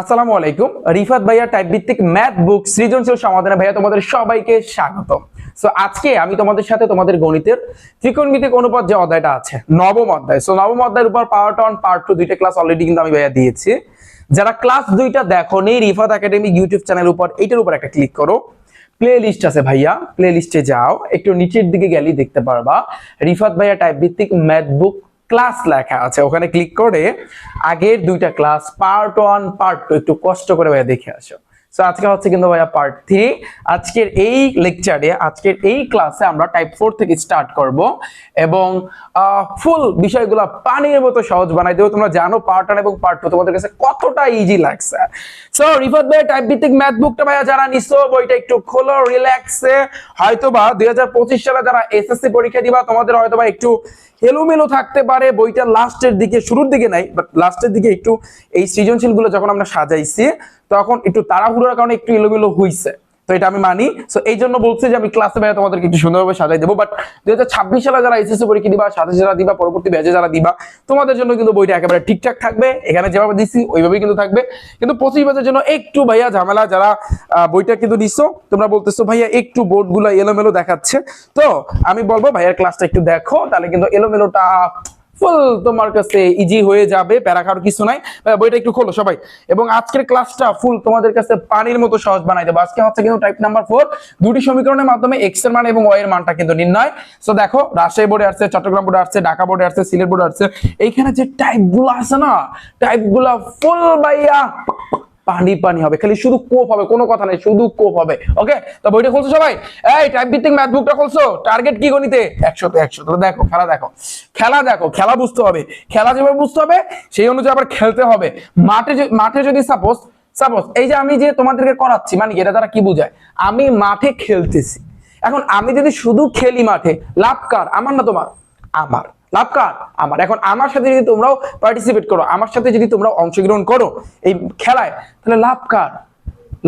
আসসালামু আলাইকুম। রিফাত ভাইয়া টাইপ ভিত্তিক ম্যাথ বুক সৃজনশীল সমাধানে ভাইয়া তোমাদের সবাইকে স্বাগত। সো আজকে আমি তোমাদের সাথে তোমাদের গণিতের ত্রিকোণমিতিক অনুপাত যে অধ্যায়টা আছে নবম অধ্যায়, সো নবম অধ্যায়ের উপর পার্ট 1 পার্ট 2 দুইটা ক্লাস অলরেডি কিন্তু আমি ভাইয়া দিয়েছি। যারা ক্লাস দুইটা দেখোনি রিফাত একাডেমি ইউটিউব চ্যানেল উপর এইটার উপর একটা ক্লিক করো, প্লে লিস্ট আছে ভাইয়া, প্লে লিস্টে যাও, একটু নিচের দিকে গেলে দেখতে পারবা রিফাত ভাইয়া টাইপ ভিত্তিক ম্যাথ বুক ক্লাস লেখা আছে। ওখানে ক্লিক করে আগের দুইটা ক্লাস পার্ট 1 পার্ট 2 একটু কষ্ট করে ভাইয়া দেখে আসো। সো আজকে হচ্ছে কিন্তু ভাইয়া পার্ট 3। আজকের এই লেকচারে আজকের এই ক্লাসে আমরা টাইপ 4 থেকে স্টার্ট করব এবং ফুল বিষয়গুলো পানির মতো সহজ বানাই দেব। তোমরা জানো পার্ট 1 এবং পার্ট 2 তোমাদের কাছে কতটা ইজি লাগছে। সো রিফাত ভাইয়া টাইপ ভিত্তিক ম্যাথ বুকটা ভাইয়া যারা নিছো বইটা একটু খোলো রিল্যাক্সে। হয়তোবা 2025 সালে যারা এসএসসি পরীক্ষা দিবা তোমাদের হয়তোবা একটু এলোমেলো থাকতে পারে, বইটা লাস্টের দিকে শুরুর দিকে নাই বাট লাস্টের দিকে একটু এই সৃজনশীল গুলো যখন আমরা সাজাইছি তখন একটু তাড়াহুড়োর কারণে একটু এলোমেলো হইছে, তো এটা আমি মানি। সো এই জন্য বলছি যে আমি ক্লাসে ভাইয়া তোমাদেরকে একটু সুন্দরভাবে সাজাই দেবো। বাট 2026 সালে যারা এসএসসি পরীক্ষা দিবা, সাথে যারা দিবা, পরবর্তী ব্যাচে যারা দিবা তোমাদের জন্য কিন্তু বইটা একেবারে ঠিকঠাক থাকবে। এখানে যেভাবে দিছি ওইভাবেই কিন্তু থাকবে, কিন্তু 25 ব্যাচের জন্য একটু ভাইয়া ঝামেলা। যারা বইটা কিন্তু নিছো তোমরা বলতেছো ভাইয়া একটু বোর্ড গুলো এলোমেলো দেখাচ্ছে, তো আমি বলবো ভাইয়ার ক্লাসটা একটু দেখো, তাহলে কিন্তু এলোমেলোটা ফুল তোমার কাছে ইজি হয়ে যাবে, প্যারা খাওয়ার কিছু নাই। বইটা একটু খোলো সবাই, এবং আজকের ক্লাসটা ফুল তোমাদের কাছে পানির মতো সহজ বানাই দেবো। আজকে হচ্ছে কিন্তু টাইপ নাম্বার 4, দুটি সমীকরণের মাধ্যমে এক্স এর মান এবং ওয়াই এর মানটা কিন্তু নির্ণয়। সো দেখো রাজশাহী বোর্ডে আসছে, চট্টগ্রাম বোর্ডে আসছে, ঢাকা বোর্ডে আসছে, সিলেট বোর্ডে আসছে। এইখানে যে টাইপ গুলো আছে না, টাইপ গুলা ফুল ভাইয়া পানি পানি হবে, খালি শুধু কোপ হবে, কোনো কথা নাই, শুধু কোপ হবে। ওকে, তো বইটা খুলছো সবাই? এই টাইপ ভিত্তিক ম্যাথ বুকটা খুলছো? টার্গেট কি গণিতে? 100 তে 100। তাহলে দেখো খেলা, দেখো খেলা, দেখো খেলা বুঝতে হবে, খেলা যেভাবে বুঝতে হবে সেই অনুযায়ী আবার খেলতে হবে। মাঠে যদি সাপোজ এই যে আমি যে তোমাদেরকে করাচ্ছি, মানে এটা দ্বারা কি বোঝায়, আমি মাঠে খেলতেছি। এখন আমি যদি শুধু খেলি মাঠে, লাভ কার? আমার না তোমার? আমার। লাভ কার? আমার। এখন আমার সাথে যদি তোমরাও পার্টিসিপেট করো, আমার সাথে যদি তোমরা অংশগ্রহণ করো এই খেলায়, তাহলে লাভ কার?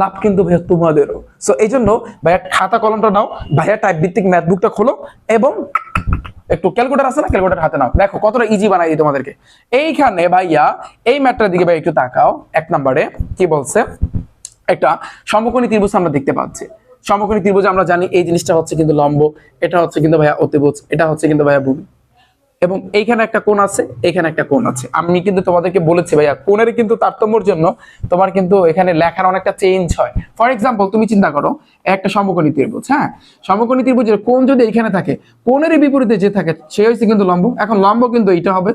লাভ কিন্তু ভাইয়া তোমাদেরও। সো এই জন্য ভাইয়া খাতা কলমটা নাও, ভাইয়া টাইপ ভিত্তিক ম্যাথ বুকটা খোলো এবং একটু ক্যালকুলেটর আছে না, ক্যালকুলেটর হাতে নাও। দেখো কতটা ইজি বানাই দিই তোমাদেরকে। এইখানে ভাইয়া এই ম্যাথটার দিকে ভাই একটু তাকাও। 1 নম্বরে কি বলছে, একটা সমকোণী ত্রিভুজ আমরা দেখতে পাচ্ছি। সমকোণী ত্রিভুজ আমরা জানি এই জিনিসটা হচ্ছে কিন্তু লম্ব, এটা হচ্ছে কিন্তু ভাইয়া অতিভুজ, এটা হচ্ছে কিন্তু ভাইয়া ভূমি, এবং এইখানে একটা কোণ আছে, এখানে একটা কোণ আছে। আমি কিন্তু তোমাদেরকে বলেছি ভাইয়া কোণের কিন্তু তারতম্যের জন্য তোমার কিন্তু এখানে লেখার অনেকটা চেঞ্জ হয়। ফর এক্সাম্পল তুমি চিন্তা করো একটা সমকোণী ত্রিভুজ, হ্যাঁ, সমকোণী ত্রিভুজের কোণ যদি এখানে থাকে, কোণের বিপরীতে যে থাকে সে হচ্ছে কিন্তু লম্ব। এখন লম্ব কিন্তু এইটা হবে,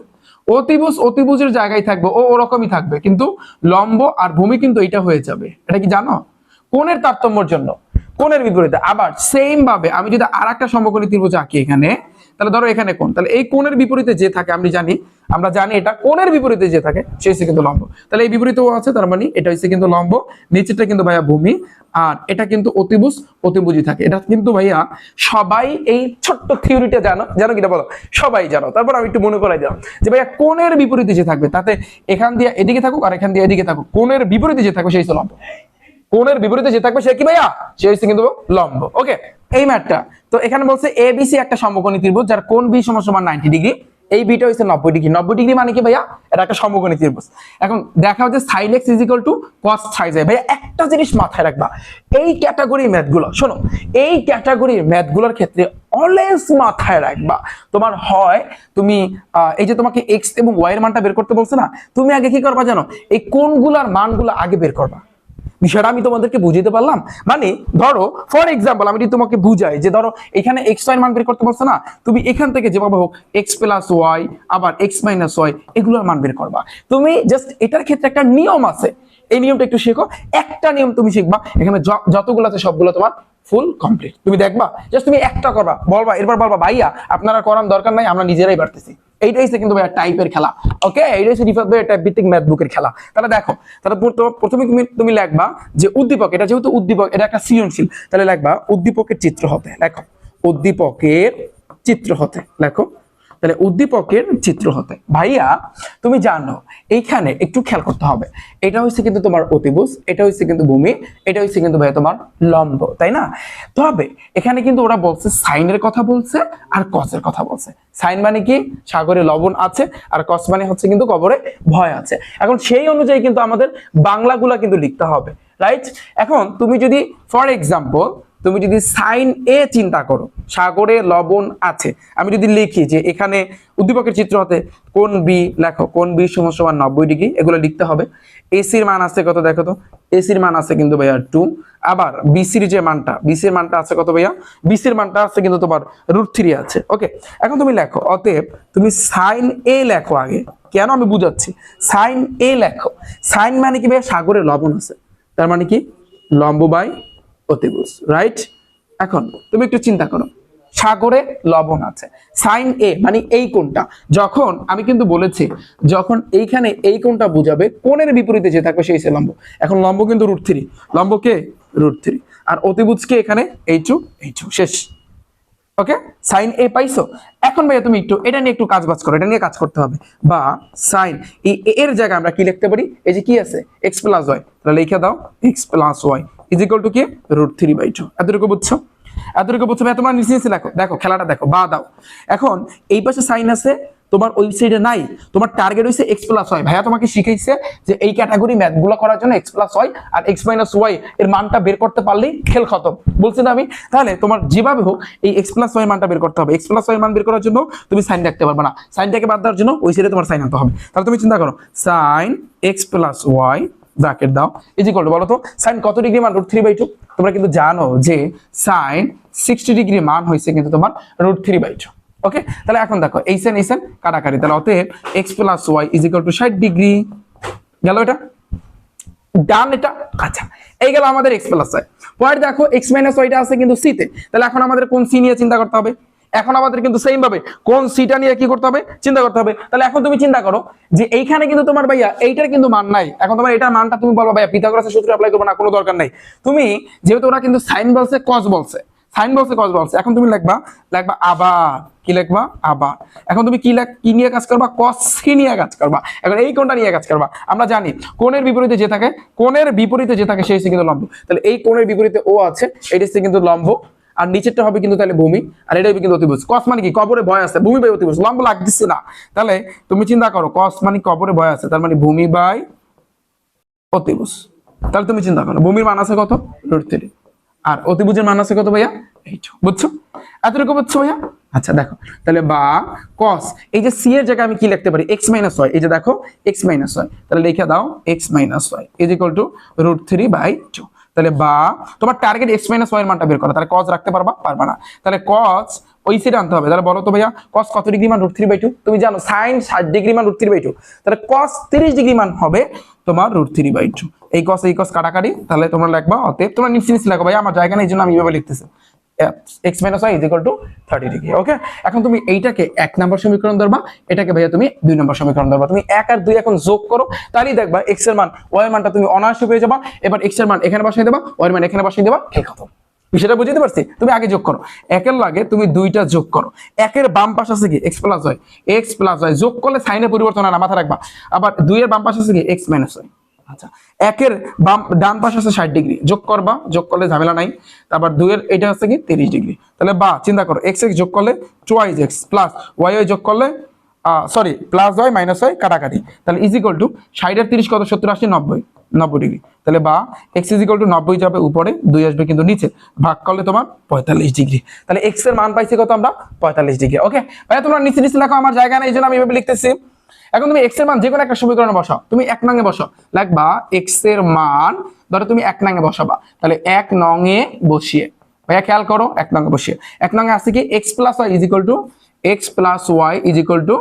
অতিভুজের জায়গায় থাকবে, ওরকমই থাকবে, কিন্তু লম্ব আর ভূমি কিন্তু এটা হয়ে যাবে। এটা কি জানো? কোণের তারতম্যের জন্য কোণের বিপরীতে। আবার সেম ভাবে আমি যদি আরেকটা সমকোণী ত্রিভুজ আঁকি এখানে, তাহলে ধরো এখানে কোণ, তাহলে এই কোণের বিপরীতে যে থাকে আমরা জানি এটা কোণের বিপরীতে যে থাকে সে হচ্ছে কিন্তু লম্ব। তাহলে এই বিপরীতেও আছে, তার মানে এটা হচ্ছে কিন্তু লম্ব, নিচেটা কিন্তু ভাইয়া ভূমি, আর এটা কিন্তু অতিভুজই থাকে। এটা কিন্তু ভাইয়া সবাই এই ছোট্ট থিওরিটা জানো কিনা বলো? সবাই জানো। তারপর আমি একটু মনে করাই দিলাম যে ভাইয়া কোণের বিপরীতে যে থাকবে, তাতে এখান দিয়ে এদিকে থাকুক আর এখান দিয়ে এদিকে থাকুক, কোণের বিপরীতে যে থাকবে সেই হচ্ছে লম্ব। কোণের বিপরীতে যে থাকবে সে কি ভাইয়া? সে হচ্ছে কিন্তু লম্ব। ওকে, এই ম্যাথটা তো এখানে বলছে এবিসি একটা সমকোণী ত্রিভুজ যার কোণ বি সমান 90 ডিগ্রি, এই বিটা হচ্ছে 90 ডিগ্রি। 90 ডিগ্রি মানে কি ভাইয়া? এটা একটা সমকোণী ত্রিভুজ। এখন দেখা হচ্ছে sin x = cos ⁡ ভাইয়া একটা জিনিস মাথায় রাখবা, এই ক্যাটাগরির ম্যাথগুলো শোনো, এই ক্যাটাগরির ম্যাথগুলোর ক্ষেত্রে অলওয়েজ মাথায় রাখবা, তোমার হয় তুমি এই যে তোমাকে x এবং y এর মানটা বের করতে বলছে না, তুমি আগে কি করবা জানো? এই কোণগুলোর মানগুলো আগে বের করবা। বিষয়টা আমি তোমাদেরকে বুঝাতে পারলাম? মানে ধরো ফর এক্সাম্পল আমি যদি তোমাকে বুঝাই যে ধরো এখানে x y এর মান বের করতে বলছে না, তুমি এখান থেকে যেভাবে হোক x + y আবার x - y এগুলোর মান বের করবা। তুমি জাস্ট এটার ক্ষেত্রে একটা নিয়ম আছে, এই নিয়মটা একটু শেখো। একটা নিয়ম তুমি শিখবা, এখানে যতগুলো আছে সবগুলো তোমার ফুল কমপ্লিট। তুমি দেখবা জাস্ট তুমি একটা করবা, বলবা, এরপর বলবা ভাইয়া আপনারা করার দরকার নাই, আমরা নিজেরাই পারতেছি। এইটাই হচ্ছে কিন্তু ভাইয়া টাইপের খেলা। ওকে, এইটাই হচ্ছে রিফাত ভাইয়া টাইপ ভিত্তিক ম্যাথ বুকের খেলা। তাহলে দেখো, তাহলে প্রথমে তুমি লিখবা যে উদ্দীপক, এটা যেহেতু উদ্দীপক, এটা একটা সৃজনশীল, তাহলে লিখবা উদ্দীপকের চিত্র হতে। লেখো উদ্দীপকের চিত্র হতে, লেখো তাহলে উদ্দীপকের চিত্র হতে। ভাইয়া তুমি জানো এইখানে একটু খেয়াল করতে হবে, এটা হচ্ছে কিন্তু তোমার অতিভুজ, এটা হচ্ছে কিন্তু ভূমি, এটা হচ্ছে কিন্তু ভাইয়া তোমার লম্ব, তাই না? তবে এখানে কিন্তু ওরা বলছে সাইনের কথা বলছে আর কসের কথা বলছে। সাইন মানে কি, সাগরে লবণ আছে, আর কস মানে হচ্ছে কিন্তু কবরে ভয় আছে। এখন সেই অনুযায়ী কিন্তু আমাদের বাংলাগুলা কিন্তু লিখতে হবে, রাইট? এখন তুমি যদি ফর এক্সাম্পল তুমি যদি সাইন এ চিন্তা করো, সাগরে লবণ আছে, আমি যদি লিখি যে এখানে উদ্দীপকের চিত্র হতে কোণ বি লেখো, কোণ বি সমান সমান 90 ডিগ্রি, এগুলো লিখতে হবে। এসির মান আছে কত দেখো তো, এসির মান আছে কিন্তু ভাইয়া 2। আবার বিসির যে মানটা, বিসির মানটা আছে কত ভাইয়া, বিসির মানটা আছে কিন্তু তোমার √3 আছে। ওকে, এখন তুমি লেখো, অতএব তুমি সাইন এ লেখো আগে, কেন আমি বুঝাচ্ছি। সাইন এ লেখো, সাইন মানে কি ভাইয়া, সাগরে লবণ আছে, তার মানে কি লম্ব বাই অতিভুজ, রাইট? এখন তুমি একটু চিন্তা করো, সাগরে লবণ আছে, সাইন এ মানে এই কোণটা, যখন আমি কিন্তু বলেছি যখন এইখানে এই কোণটা বুঝাবে কোণের বিপরীতে যে থাকবে সেই লম্ব। এখন লম্ব কিন্তু √3, লম্ব কে √3, আর অতিভুজকে এখানে এইচু, এইচু, শেষ। ওকে, সাইন এ পাইছো। এখন ভাইয়া তুমি একটু এটা নিয়ে একটু কাজ বাজ করো, এটা নিয়ে কাজ করতে হবে। বা সাইন এর জায়গায় আমরা কি লিখতে পারি, এই যে কি আছে x প্লাস ওয়াই, তাহলে লিখে দাও x plus y is equal to কি √3/2। এতটুকু বুঝছো, এতটুকু বুঝছো ভাই? তোমার নিচে নিচে লেখো, দেখো খেলাটা দেখো, বা দাও। এখন এই পাশে সাইন আছে, তোমার ওই সাইডে নাই, তোমার টার্গেট হইছে x প্লাস ওয়াই। ভাইয়া তোমাকে শিখাইছে যে এই ক্যাটাগরি ম্যাথগুলো করার জন্য x প্লাস ওয়াই আর x মাইনাস ওয়াই এর মানটা বের করতে পারলেই খেল খতম, বলছি না আমি? তাহলে তোমার যেভাবে হোক এই x প্লাস ওয়াই মানটা বের করতে হবে। x প্লাস ওয়াই মান বের করার জন্য তুমি সাইন রাখতে পারবে না, সাইনটাকে বাদ দেওয়ার জন্য ওই সাইডে তোমার সাইন আনতে হবে। তাহলে তুমি চিন্তা করো, sine x plus y bracket দাও ইজ ইকুয়াল টু, বলো তো সাইন কত ডিগ্রি মান, √3/2। তোমরা কিন্তু জানো যে সাইন 60 ডিগ্রি মান হয়েছে কিন্তু তোমার √3/2। ওকে, তাহলে এখন দেখো এই সেন কাটাকাটি, তাহলে অতএব x plus y is equal to 60 degree. গেল এটা ডান, এটা আচ্ছা, এই গেল আমাদের x প্লাস ওয়াই। পরে দেখো x মাইনাস ওয়াইটা আছে কিন্তু c তে, তাহলে এখন আমাদের কোন c নিয়ে চিন্তা করতে হবে। এখন আমাদের কিন্তু সেম ভাবে কোন সিটা নিয়ে কি করতে হবে, চিন্তা করতে হবে। তাহলে এখন তুমি চিন্তা করো যে এইখানে কিন্তু তোমার ভাইয়া এইটার কিন্তু মান নাই, এখন তোমার এটার মানটা তুমি বলবো ভাইয়া পিথাগোরাসের সূত্র অ্যাপ্লাই করবে না, কোনো দরকার নাই। তুমি যেহেতু ওরা কিন্তু সাইন বলছে কস বলছে, সাইন বলছে কস বলছে, এখন তুমি লিখবা আবার, কি লিখবা আবার। এখন তুমি কি নিয়ে কাজ করবা, কস সি নিয়ে কাজ করবা। এখন এই কোণটা নিয়ে কাজ করবা। আমরা জানি কোণের বিপরীতে যে থাকে, কোণের বিপরীতে যে থাকে সেই হচ্ছে কিন্তু লম্ব। তাহলে এই কোণের বিপরীতে ও আছে, এটা হচ্ছে কিন্তু লম্ব, আর নিচেরটা হবে কিন্তু তাহলে ভূমি, আর এটা হবে কিন্তু অতিভুজ। কস মানে কি, কবরে ভয় আছে, ভূমি বাই অতিভুজ, লম্ব লাগতেছে না। তাহলে তুমি চিন্তা করো, কস মানে কবরে ভয় আছে, তার মানে ভূমি বাই অতিভুজ। তাহলে তুমি চিন্তা করো, ভূমির মান আছে কত √3, আর অতিভুজের মান আছে কত ভাইয়া 8। বুঝছো, এতটুকু বুঝছো ভাইয়া? আচ্ছা দেখো, তাহলে বা কস, এই যে সি এর জায়গায় আমি কি লিখতে পারি, x মাইনাস ওয়াই, এই যে দেখো x মাইনাস ওয়াই, তাহলে লিখে দাও x minus Y is equal to √3/2। তাহলে বা তোমার টার্গেট x মাইনাস ওয়াই এর মানটা বের করা, তাহলে cos রাখতে পারবা, পারবা না। তাহলে cos ওই সাইডে আনতে হবে। তাহলে বলো তো ভাইয়া cos কত ডিগ্রি মান, √3/2। তুমি জানো sin 60 ডিগ্রি মান √3/2, তাহলে cos 30 ডিগ্রি মান হবে তোমার √3/2। এই cos কাটাকাটি, তাহলে তোমরা লিখবা অতএব, তোমরা নিচে নিচে লেখো ভাইয়া, আমার জায়গা নেই, এই জন্য আমি এভাবে লিখতেছি x minus Y is equal to 30 degree. Okay, এখন তুমি এইটাকে 1 নম্বর সমীকরণ ধরবা, এটাকে ভাইয়া তুমি 2 নম্বর সমীকরণ ধরবা। তুমি 1 আর 2 এখন যোগ করো, তাহলেই দেখবা x এর মান y এর মানটা তুমি অনায়াসে পেয়ে যাবা। এবার x এর মান এখানে বসাই দেবা, y এর মান এখানে বসাই দেবা, খেল খতম। বিষয়টা বুঝতে পারছি? তুমি আগে যোগ করো, 1 এর লাগে তুমি 2টা যোগ করো। 1 এর বাম পাশে আছে কি x প্লাস y, যোগ করলে সাইনের পরিবর্তন হয় না, মাথা রাখবা। আবার 2 এর বাম পাশে আছে কি x মাইনাস y। আচ্ছা, 1 এর ডান পাশে আছে 60 ডিগ্রি, যোগ করবা, যোগ করলে ঝামেলা নাই। তারপর 2 এর এটা আছে কি 30 ডিগ্রি। তাহলে বা চিন্তা করো, x যোগ করলে 2x প্লাস y যোগ করলে sorry plus y minus y কাটাকাটি, তাহলে ইজ ইকুয়াল টু 60 এর 30 কত, 70 80 90 ডিগ্রি। তাহলে বা x ইজ ইকুয়াল টু 90 যাবে উপরে, 2 আসবে কিন্তু নিচে, ভাগ করলে তোমার 45 ডিগ্রি। তাহলে x এর মান পাইছি কত আমরা, 45 ডিগ্রি। ওকে ভাইয়া, তোমরা নিচে নিচে লেখো, আমার জায়গা নেই, এই জন্য আমি এভাবে লিখতেছি। এখন তুমি x এর মান যে কোনো একটা সমীকরণে বসাও, তুমি 1 নং এ বসাও, লিখবা x এর মান, ধরো তুমি 1 নং এ বসাবা, তাহলে 1 নং এ বসিয়ে ভাইয়া খেয়াল করো, 1 নং এ বসিয়ে 1 নং এ আছে কি x plus y is equal to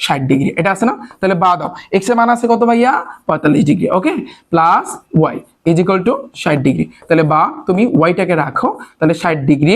60 degree, এটা আছে না? তাহলে বা দাও, x এর মান আছে কত ভাইয়া 45 degree. Okay, plus y is equal to 60 degree. তাহলে বা তুমি y টাকে রাখো, তাহলে 60 ডিগ্রি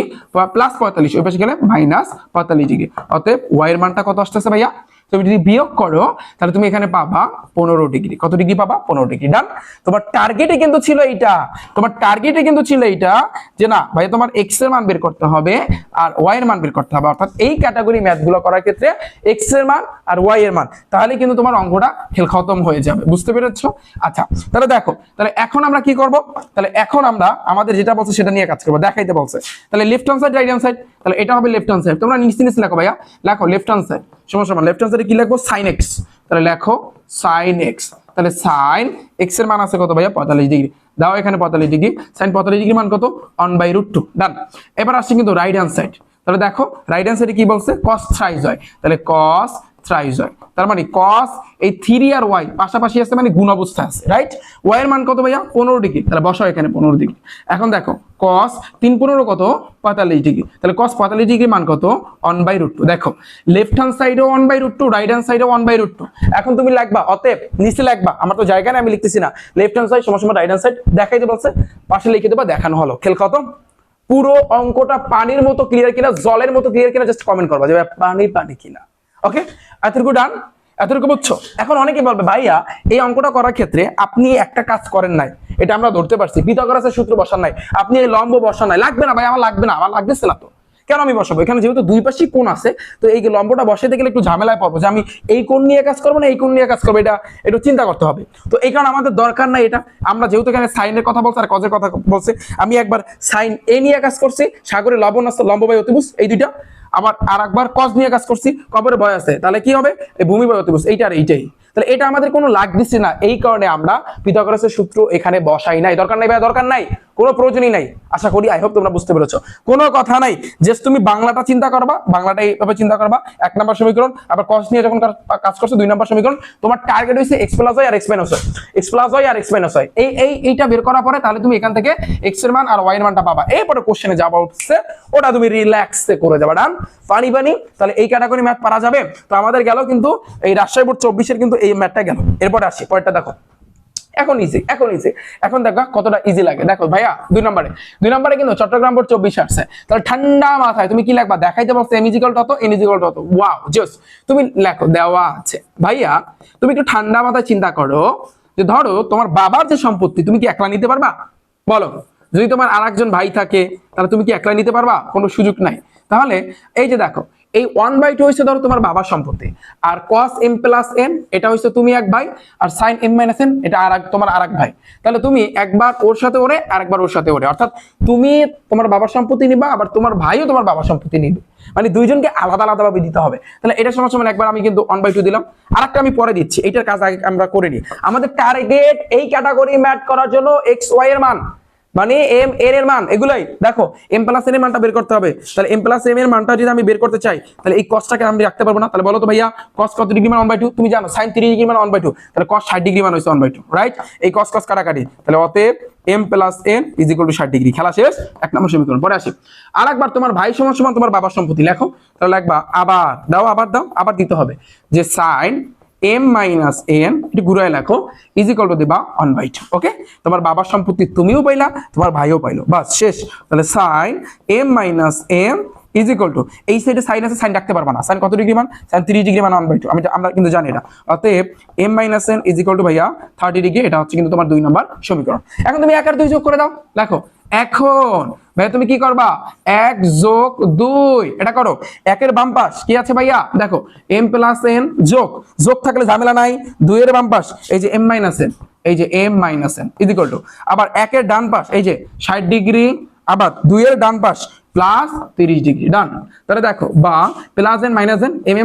প্লাস 45, ওই পাশে গেলে মাইনাস 45 ডিগ্রি। অতএব y এর মানটা কত আসতেছে ভাইয়া, তুমি যদি বিয়োগ করো তাহলে তুমি এখানে পাবা 15 ডিগ্রি। কত ডিগ্রি পাবা? 15 ডিগ্রি। ডান। তোমার টার্গেটে কিন্তু ছিল এইটা, তোমার টার্গেটে কিন্তু ছিল এইটা যে না ভাই তোমার এক্স এর মান বের করতে হবে আর ওয়াই এর মান বের করতে হবে, অর্থাৎ এই ক্যাটাগরি ম্যাথগুলো করার ক্ষেত্রে এক্স এর মান আর ওয়াই এর মান, তাহলে কিন্তু তোমার অঙ্কটা খেল খতম হয়ে যাবে। বুঝতে পেরেছো? আচ্ছা তাহলে দেখো, তাহলে এখন আমরা কি করব? তাহলে এখন আমরা আমাদের যেটা বলছে সেটা নিয়ে কাজ করবো, দেখাইতে বলছে। তাহলে left hand side right hand side, তাহলে এটা হবে লেফট হ্যান্ড সাইড। তোমরা নিচে নিচে লেখো ভাইয়া, লেখো লেফট হ্যান্ড সাইড সমান সমান লেফট হ্যান্ড সাইডে কি লিখবো? sin x। তাহলে লেখো sin x। তাহলে sin x এর মান আছে কত ভাইয়া? 45 ডিগ্রি। দাও এখানে 45 ডিগ্রি, sin 45 ডিগ্রি মান কত? 1/√2। ডান। এবার আসছে কিন্তু রাইট হ্যান্ড সাইড। তাহলে দেখো রাইট হ্যান্ড সাইডে কি বলছে? cos থ্রাইস হয়। তাহলে cos থ্রাইস হয়, তার মানে cos এই 3 আর y পাশাপাশি আছে মানে গুণ অবস্থায় আছে, রাইট? y এর মান কত ভাইয়া? 15 ডিগ্রি। তাহলে বসাও এখানে 15 ডিগ্রি। এখন দেখো cos 3 15 কত? 45 ডিগ্রি। তাহলে cos 45 ডিগ্রি মান কত? 1/√2। দেখো লেফট হ্যান্ড সাইডেও 1/√2, রাইট হ্যান্ড সাইডেও 1/√2। এখন তুমি লিখবা, অতএব নিচে লিখবা, আমার তো জায়গা নেই আমি লিখতেছি না, লেফট হ্যান্ড সাইড সমান সমান রাইট হ্যান্ড সাইড দেখাইতে বলছে, পাশে লিখে দেবা, দেখানো হলো, খেল খতম। পুরো অঙ্কটা পানির মতো ক্লিয়ার কিনা, জলের মতো ক্লিয়ার কিনা জাস্ট কমেন্ট করবা যে পানি পানি কিনা। ওকে, এতটুকু ডান, এতটুকু বুঝছো? এখন অনেকে বলবে ভাইয়া এই অঙ্কটা করার ক্ষেত্রে আপনি একটা কাজ করেন নাই, এটা আমরা ধরতে পারছি, পিথাগোরাসের সূত্র বসান নাই, আপনি এই লম্ব বসান নাই। লাগবে না ভাই, আমার লাগবে না, আমার লাগতেছে না তো, কেন আমি বসাবো? এখানে যেহেতু দুই পাশেই কোণ আছে, তো এই লম্বটা বসাতে গেলে একটু ঝামেলায় পড়বো যে আমি এই কোণ নিয়ে কাজ করবো না এই কোণ নিয়ে কাজ করবো, এটা একটু চিন্তা করতে হবে। তো এই কারণে আমাদের দরকার নাই এটা। আমরা যেহেতু এখানে সাইনের কথা বলছে আর কজের কথা বলছে, আমি একবার সাইন এ নিয়ে কাজ করছি, সাগরে লবণ আছে, লম্ব বাই অতিভুজ, এই দুইটা। আবার আর একবার কজ নিয়ে কাজ করছি, কবরে ভয় আছে, তাহলে কি হবে? এই ভূমি বাই অতিভুজ, এইটা আর এইটাই। তাহলে এটা আমাদের কোনো লাগতেছে না, এই কারণে আমরা পিথাগোরাসের সূত্র এখানে বসাই নাই। দরকার নাই ভাই, দরকার নাই, কোনো প্রয়োজনই নাই। আশা করি আই হোপ তোমরা বুঝতে পেরেছো, কোনো কথা নাই। জাস্ট তুমি বাংলাটা চিন্তা করবা, বাংলাটা এইভাবে চিন্তা করবা, 1 নম্বর সমীকরণ, আবার cos নিয়ে যখন কাজ করছো 2 নম্বর সমীকরণ, তোমার টার্গেট হইছে x + y আর x - y, x + y আর x - y, এইটা বের করার পরে তাহলে তুমি এখান থেকে x এর মান আর y এর মানটা পাবা। এরপরে কোশ্চেনে যাবা উঠছে, ওটা তুমি রিল্যাক্সে করে যাবা। ডান, পানি পানি। তাহলে এই ক্যাটাগরি ম্যাথ পারা যাবে। তো আমাদের গেল কিন্তু এই রাজশাহী বোর্ড 24 এর কিন্তু এই ম্যাথটা গেল। এরপরে আসি পরেরটা, দেখো এখন ইজি, এখন ইজি। এখন দেখো কতটা ইজি লাগে। দেখো ভাইয়া 2 নম্বরে কিন্তু চট্টগ্রাম বোর্ড 24 আসছে। তাহলে ঠান্ডা মাথায় তুমি কি লিখবা? দেখাইতে বলছে m = কত, n = কত। ওয়াও, জাস্ট তুমি লেখো, দেওয়া আছে। ভাইয়া তুমি একটু ঠান্ডা মাথায় চিন্তা করো যে ধরো তোমার বাবার যে সম্পত্তি, তুমি কি একলা নিতে পারবা? বলো, যদি তোমার আরেকজন ভাই থাকে তাহলে তুমি কি একলা নিতে পারবা? কোনো সুযোগ নাই। তাহলে এই যে দেখো এই 1/2 হইছে ধরো তোমার বাবার সম্পত্তি, আর cos m + n এটা হইছে তুমি এক ভাই, আর sin m - n এটা তোমার আরেক ভাই। তাহলে তুমি একবার ওর সাথে ওরে আর একবার ওর সাথে ওরে, অর্থাৎ তুমি তোমার বাবার সম্পত্তি নিবা, আবার তোমার ভাইও তোমার বাবার সম্পত্তি নিবে, মানে দুইজনকে আলাদা আলাদা ভাবে দিতে হবে। তাহলে এটা সমান সমান একবার আমি কিন্তু 1/2 দিলাম, আরেকটা আমি পরে দিচ্ছি, এইটার কাজ আগে আমরা করে নিই। আমাদের টার্গেট এই ক্যাটাগরি ম্যাথ করার জন্য x y এর মান, মানে m n এর মান, এগুলাই দেখো m + n এর মানটা বের করতে হবে। তাহলে m + m এর মানটা যদি আমি বের করতে চাই, তাহলে এই cosটাকে আমি রাখতে পারবো না। তাহলে বলো তো ভাইয়া cos কত ডিগ্রি মান? 1/2। তুমি জানো sin 3 ডিগ্রি মান 1/2, তাহলে cos 60 ডিগ্রি মান হইছে 1/2, রাইট? এই cos কাটাকাটি, তাহলে অতএব m + n = 60 ডিগ্রি। খেলা শেষ, 1 নম্বর সমীকরণ। পরে আসি আরেকবার, তোমার ভাই সমান সমান তোমার বাবার সম্পত্তি লেখো। তাহলে লিখবা আবার দাও, আবার দাও, আবার দিতে হবে যে sin m - n, এটা ঘুরায় লেখো, = দিবা 1/2। ওকে, তোমার বাবার সম্পত্তি তুমিও পাইলা, তোমার ভাইও পাইলো, বাস শেষ। তাহলে sin m - n এই সাইডে sin আছে, sin রাখতে পারবা না। sin কত ডিগ্রি মান? sin 3 ডিগ্রি মান 1/2, আমরা কিন্তু জানি এটা। অতএব m - n ভাইয়া 30 ডিগ্রি। এটা হচ্ছে কিন্তু তোমার 2 নম্বর সমীকরণ। এখন তুমি 1 আর 2 যোগ করে দাও, লেখো। এখন ভাইয়া তুমি কি করবা? 1 + 2 এটা করো। 1 এর বাম পাশ কি আছে ভাইয়া? দেখো m + n যোগ থাকলে ঝামেলা নাই। 2 এর বাম পাশ এই যে m - n, এই যে m - n আবার 1 এর ডান পাশ এই যে 60 ডিগ্রি, আবার 2 এর ডান পাশ +30 ডিগ্রি। ডান। তাহলে দেখো বা +n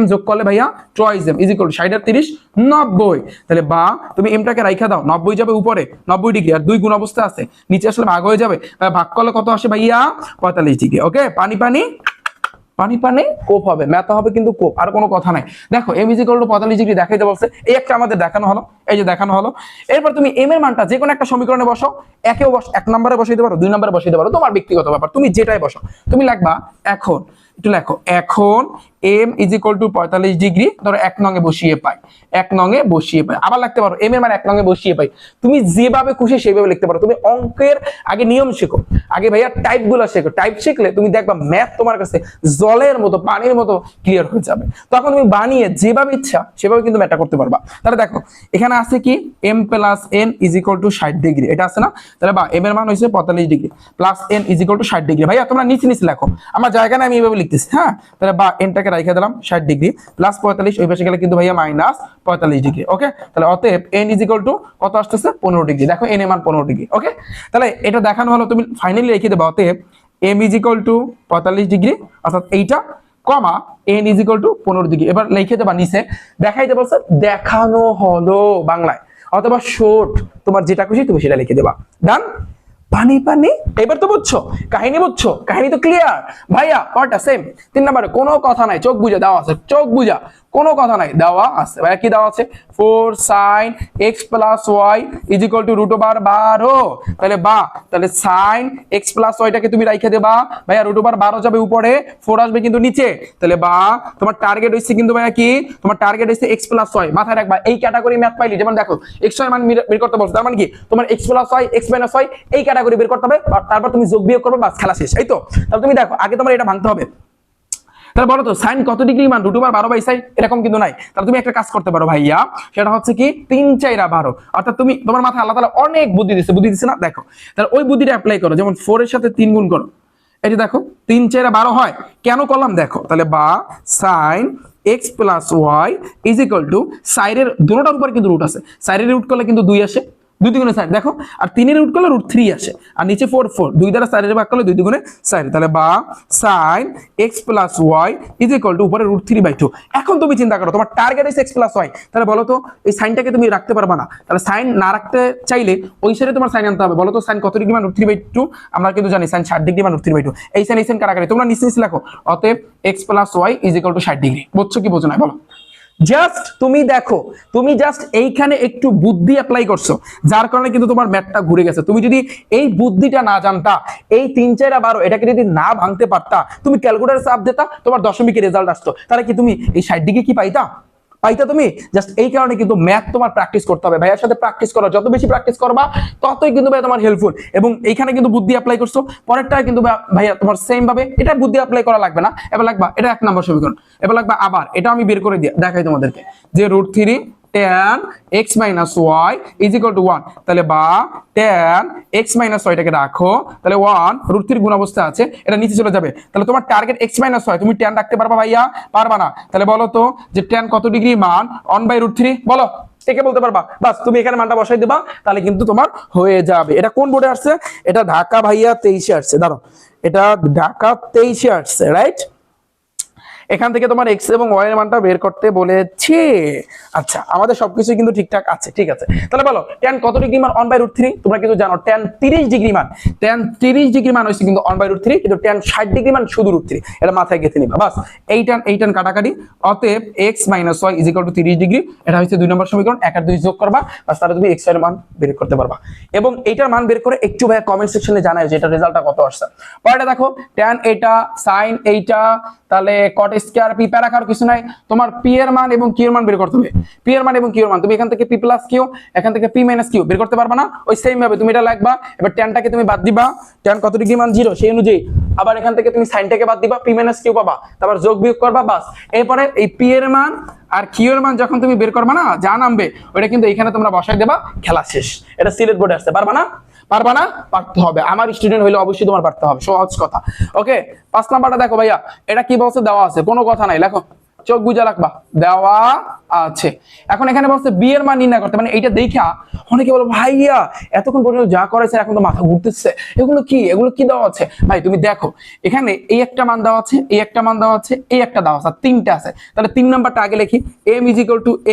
- n যোগ করলে ভাইয়া টয়েস m = 60 আর 30 90। তাহলে বা তুমি এমটাকে রাইখা দাও, 90 যাবে উপরে 90 ডিগ্রি, আর 2 গুণ অবস্থা আছে, নিচে আসলে ভাগ হয়ে যাবে, ভাগ করলে কত আসে ভাইয়া? 45 ডিগ্রি। ওকে, পানি পানি পানি পানি কোপ হবে, ম্যাথ হবে কিন্তু কোপ, আর কোনো কথা নাই। দেখো m = 45 ডিগ্রি দেখাইতে বলছে, এই একটা আমাদের দেখানো হলো, এই যে দেখানো হলো। এরপর তুমি m এর মানটা যে কোনো একটা সমীকরণে বসো, 1 নম্বরে বসাইতে পারো, 2 নম্বরে বসাইতে পারো, তোমার ব্যক্তিগত ব্যাপার, তুমি যেটাই বসো। তুমি লিখবা এখন একটু লেখো, এখন m is equal to 45 degree ধরো 1 নং এ বসিয়ে পাই, 1 নং এ বসিয়ে পাই। আবার লিখতে পারো m এর মান 1 নং এ বসিয়ে পাই। তুমি যেভাবে খুশি সেভাবে লিখতে পারো। তুমি অঙ্কের আগে নিয়ম শেখো, আগে ভাইয়া টাইপ গুলো শেখো। টাইপ শিখলে তুমি দেখবা ম্যাথ তোমার কাছে জলের মতো পানির মতো ক্লিয়ার হয়ে যাবে। তখন তুমি বানিয়ে যেভাবে ইচ্ছা সেভাবে কিন্তু ম্যাথটা করতে পারবা। তাহলে দেখো এখানে আছে কি m plus n is equal to 60 degree, এটা আছে না? তাহলে বা m এর মান হইছে 45 degree plus n is equal to 60 degree. ভাইয়া তোমরা নিচে নিচে লেখো, আমার জায়গা না আমি এইভাবে লিখতেছি। হ্যাঁ, তাহলে বা n টাকে রাইখা দিলাম 60 ডিগ্রি প্লাস 45, ওই পাশে গেলে কিন্তু ভাইয়া মাইনাস 45 ডিগ্রি। ওকে, তাহলে অতএব n ইজ ইকুয়াল টু কত আসতেছে 15 ডিগ্রি। দেখো n এর মান 15 ডিগ্রি। ওকে, তাহলে এটা দেখানো হলো, তুমি ফাইনালি লিখে দেবা অতএব m is equal to 45 degree, অর্থাৎ এইটা কমা n is equal to 15 degree. এবার লিখে দেবা নিচে, দেখাইতে বলছে দেখানো হলো বাংলায়, অথবা শর্ট তোমার যেটা খুশি তুমি সেটা লিখে দেবা। ডান? পানি পানি, এবার তো বুঝছো কাহিনী, বুঝছো কাহিনী তো ক্লিয়ার ভাইয়া। পড়টা সেম। 3 নম্বরে কোনো কথা নাই, চোখ বুঝা দেওয়া আছে, চোখ বুঝা কোনো কথা নাই দেওয়া আছে ভাইয়া। কি দেওয়া আছে? 4 sin x plus y is equal two √12। তাহলে বা তাহলে sin x plus y টাকে তুমি রাইখা দেবা ভাইয়া, √12 যাবে উপরে, 4 আসবে কিন্তু নিচে। তাহলে বা তোমার টার্গেট হইছে কিন্তু ভাইয়া কি, তোমার টার্গেট হইছে x plus y। মাথায় রাখবা এই ক্যাটাগরি ম্যাথ পাইলি, যেমন দেখো x y মান বের করতে বলছো, তার মানে কি তোমার x plus y x minus y এই ক্যাটাগরি বের করতে হবে, আর তারপর তুমি যোগ বিয়োগ করবে, বাস খেলা শেষ। এই তো, তাহলে তুমি দেখো আগে তোমার এটা ভাঙতে হবে। তাহলে বলো তো সাইন কত ডিগ্রি মান? √12/sin, এরকম কিন্তু নাই। তাহলে তুমি একটা কাজ করতে পারো ভাইয়া, সেটা হচ্ছে কি 3 4 12, অর্থাৎ তুমি তোমার মাথায় আল্লাহ তাআলা অনেক বুদ্ধি দিছে না? দেখো তাহলে ওই বুদ্ধিটা অ্যাপ্লাই করো, যেমন 4 এর সাথে 3 গুণ করো, এই যে দেখো 3 4 12 হয়। কেন করলাম দেখো, তাহলে বা sin x plus y is equal two, সাইডের দুটোটার উপর কিন্তু রুট আছে, সাইডের রুট করলে কিন্তু 2 আসে, 2 দুগুণে 4 দেখো, আর 3 এর রুট করলে √3 আসে, আর নিচে 4 4, 2 দ্বারা 4 এর ভাগ করলে 2 দুগুণে 4। তাহলে বা sin x plus y is equal two উপরে √3/2। এখন তুমি চিন্তা করো তোমার target is x plus y, তাহলে বলো তো এই সাইনটাকে তুমি রাখতে পারবা না। তাহলে সাইন না রাখতে চাইলে ওই সাইডে তোমার সাইন আনতে হবে। বলো তো সাইন কত ডিগ্রি মান? √3/2। আমরা কিন্তু জানি সাইন 60 ডিগ্রি মান √3/2। এই সাইন কাটাকাটি তোমরা নিচে নিচে লেখো, অতএব x plus y is equal to 60 degree. বুঝছো কি বোঝো না বলো? জাস্ট তুমি দেখো, তুমি জাস্ট এইখানে একটু বুদ্ধি অ্যাপ্লাই করছো, যার কারণে কিন্তু তোমার ম্যাথটা ঘুরে গেছে। তুমি যদি এই বুদ্ধিটা না জানতা, এই 3 4 12 এটাকে যদি না ভাঙতে পারতা, তুমি ক্যালকুলেটরে চাপ দিতা, তোমার দশমিকের রেজাল্ট আসতো, তাহলে কি তুমি এই 60 ডিগ্রি কি পাইতা? তুমি জাস্ট এই কারণে কিন্তু ম্যাথ তোমার প্র্যাকটিস করতে হবে। ভাইয়ার সাথে প্র্যাকটিস করো, যত বেশি প্র্যাকটিস করবা ততই কিন্তু ভাই তোমার হেল্পফুল। এবং এইখানে কিন্তু বুদ্ধি অ্যাপ্লাই করছো, পরেরটা কিন্তু ভাইয়া তোমার সেম ভাবে এটা বুদ্ধি অ্যাপ্লাই করা লাগবে না। এবার লাগবা এটা 1 নম্বর সমীকরণ, এবার লাগবা আবার এটা আমি বের করে দেখাই তোমাদেরকে, যে √3 tan x minus y is equal to 1। তাহলে বা tan x minus y টাকে রাখো, তাহলে 1 √3 গুণ অবস্থা আছে, এটা নিচে চলে যাবে। তাহলে তোমার টার্গেট x minus y, তুমি tan রাখতে পারবা ভাইয়া? পারবা না। তাহলে বলো তো যে tan কত ডিগ্রি মান? 1/√3, বলো কে বলতে পারবা? বাস তুমি এখানে মানটা বসাই দিবা, তাহলে কিন্তু তোমার হয়ে যাবে। এটা কোন বোর্ডে আসছে? এটা ঢাকা ভাইয়া 23 এ আসছে। দাঁড়াও, এটা ঢাকা 23 এ আসছে, রাইট? এখান থেকে তোমার x এবং y এর মানটা বের করতে বলেছে। আচ্ছা, আমাদের সবকিছু কিন্তু ঠিকঠাক আছে, ঠিক আছে। তাহলে বলো tan কত ডিগ্রি মান? 1/√3। তোমরা কিন্তু জানো tan 30 ডিগ্রি মান, tan 30 ডিগ্রি মান হইছে কিন্তু 1/√3, কিন্তু tan 60 ডিগ্রি মান শুধু √3। এটা মাথায় গেঁথে নিবা, বাস এই tan কাটাকাটি। অতএব x - y = 30 ডিগ্রি, এটা হচ্ছে 2 নম্বর সমীকরণ। 1 আর 2 যোগ করবা, বাস তাহলে তুমি x এর মান বের করতে পারবা। এবং এইটার মান বের করে একটু ভাই কমেন্ট সেকশনে জানাও যে এটা রেজাল্টটা কত আসছে। পরেরটা দেখো, tan এটা, sin এইটা, তাহলে cot স্কয়ার, p প্যারা খাওয়ার কিছু নাই। তোমার p এর মান এবং q এর মান বের করতে হবে। p এর মান এবং q এর মান তুমি এখান থেকে p + q, এখান থেকে p - q বের করতে পারবা না? ওই সেম ভাবে তুমি এটা লিখবা। এবার tan-টাকে তুমি বাদ দিবা, tan কত ডিগ্রি মান? 0, সেই অনুযায়ী আবার এখান থেকে তুমি sin-টাকে বাদ দিবা, p - q পাবা, তারপর যোগ বিয়োগ করবা, বাস। এরপরে এই p এর মান আর q এর মান যখন তুমি বের করবা না, যা নামবে ওটা কিন্তু এখানে তোমরা বসাই দেবা, খেলা শেষ। এটা সিলেট বোর্ডে আসছে। পারবা না? পারবা না? পারতে হবে। আমার স্টুডেন্ট হইলে অবশ্যই তোমার পারতে হবে, সহজ কথা। ওকে, 5 নাম্বারটা দেখো ভাইয়া, এটা কি বলছে? দেওয়া আছে, কোনো কথা নাই, লেখো, চোখ বুঝা রাখবা, দেওয়া আছে। এখন এখানে বলছে b এর মান নির্ণয় করতে, মানে এইটা দেখা অনেকে বলো ভাইয়া এতক্ষণ পর্যন্ত যা করেছে এখন তো মাথা ঘুরতেছে, এগুলো কি দেওয়া আছে? ভাই তুমি দেখো এখানে এই একটা মান দেওয়া আছে, এই একটা মান দেওয়া আছে, এই একটা দেওয়া আছে, আর 3টা আছে। তাহলে 3 নাম্বারটা আগে লিখি, m =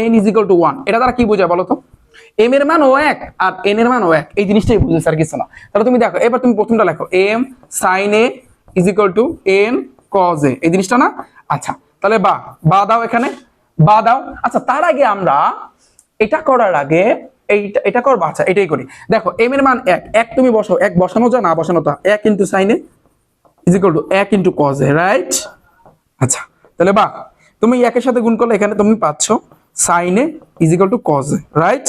n = 1। এটা দ্বারা কি বোঝায় বলো তো? m এর মান ও 1 আর n এর মান ও 1, এই জিনিসটাই বুঝে স্যার কিছু না। তাহলে তুমি দেখো, এবার তুমি প্রথমটা লেখো, m sin a = n cos a, এই জিনিসটা না? আচ্ছা, তাহলে বা দাও, এখানে বা দাও। আচ্ছা, তার আগে আমরা এটা করার আগে এটা করবো। আচ্ছা, এটাই করি। দেখো m এর মান 1 তুমি বসাও, 1 বসানো যা না বসানো তা, 1 × sin a = 1 × cos a, right? আচ্ছা, তাহলে বা তুমি একের সাথে গুণ করলে এখানে তুমি পাচ্ছ sin a is equal two cos a, right?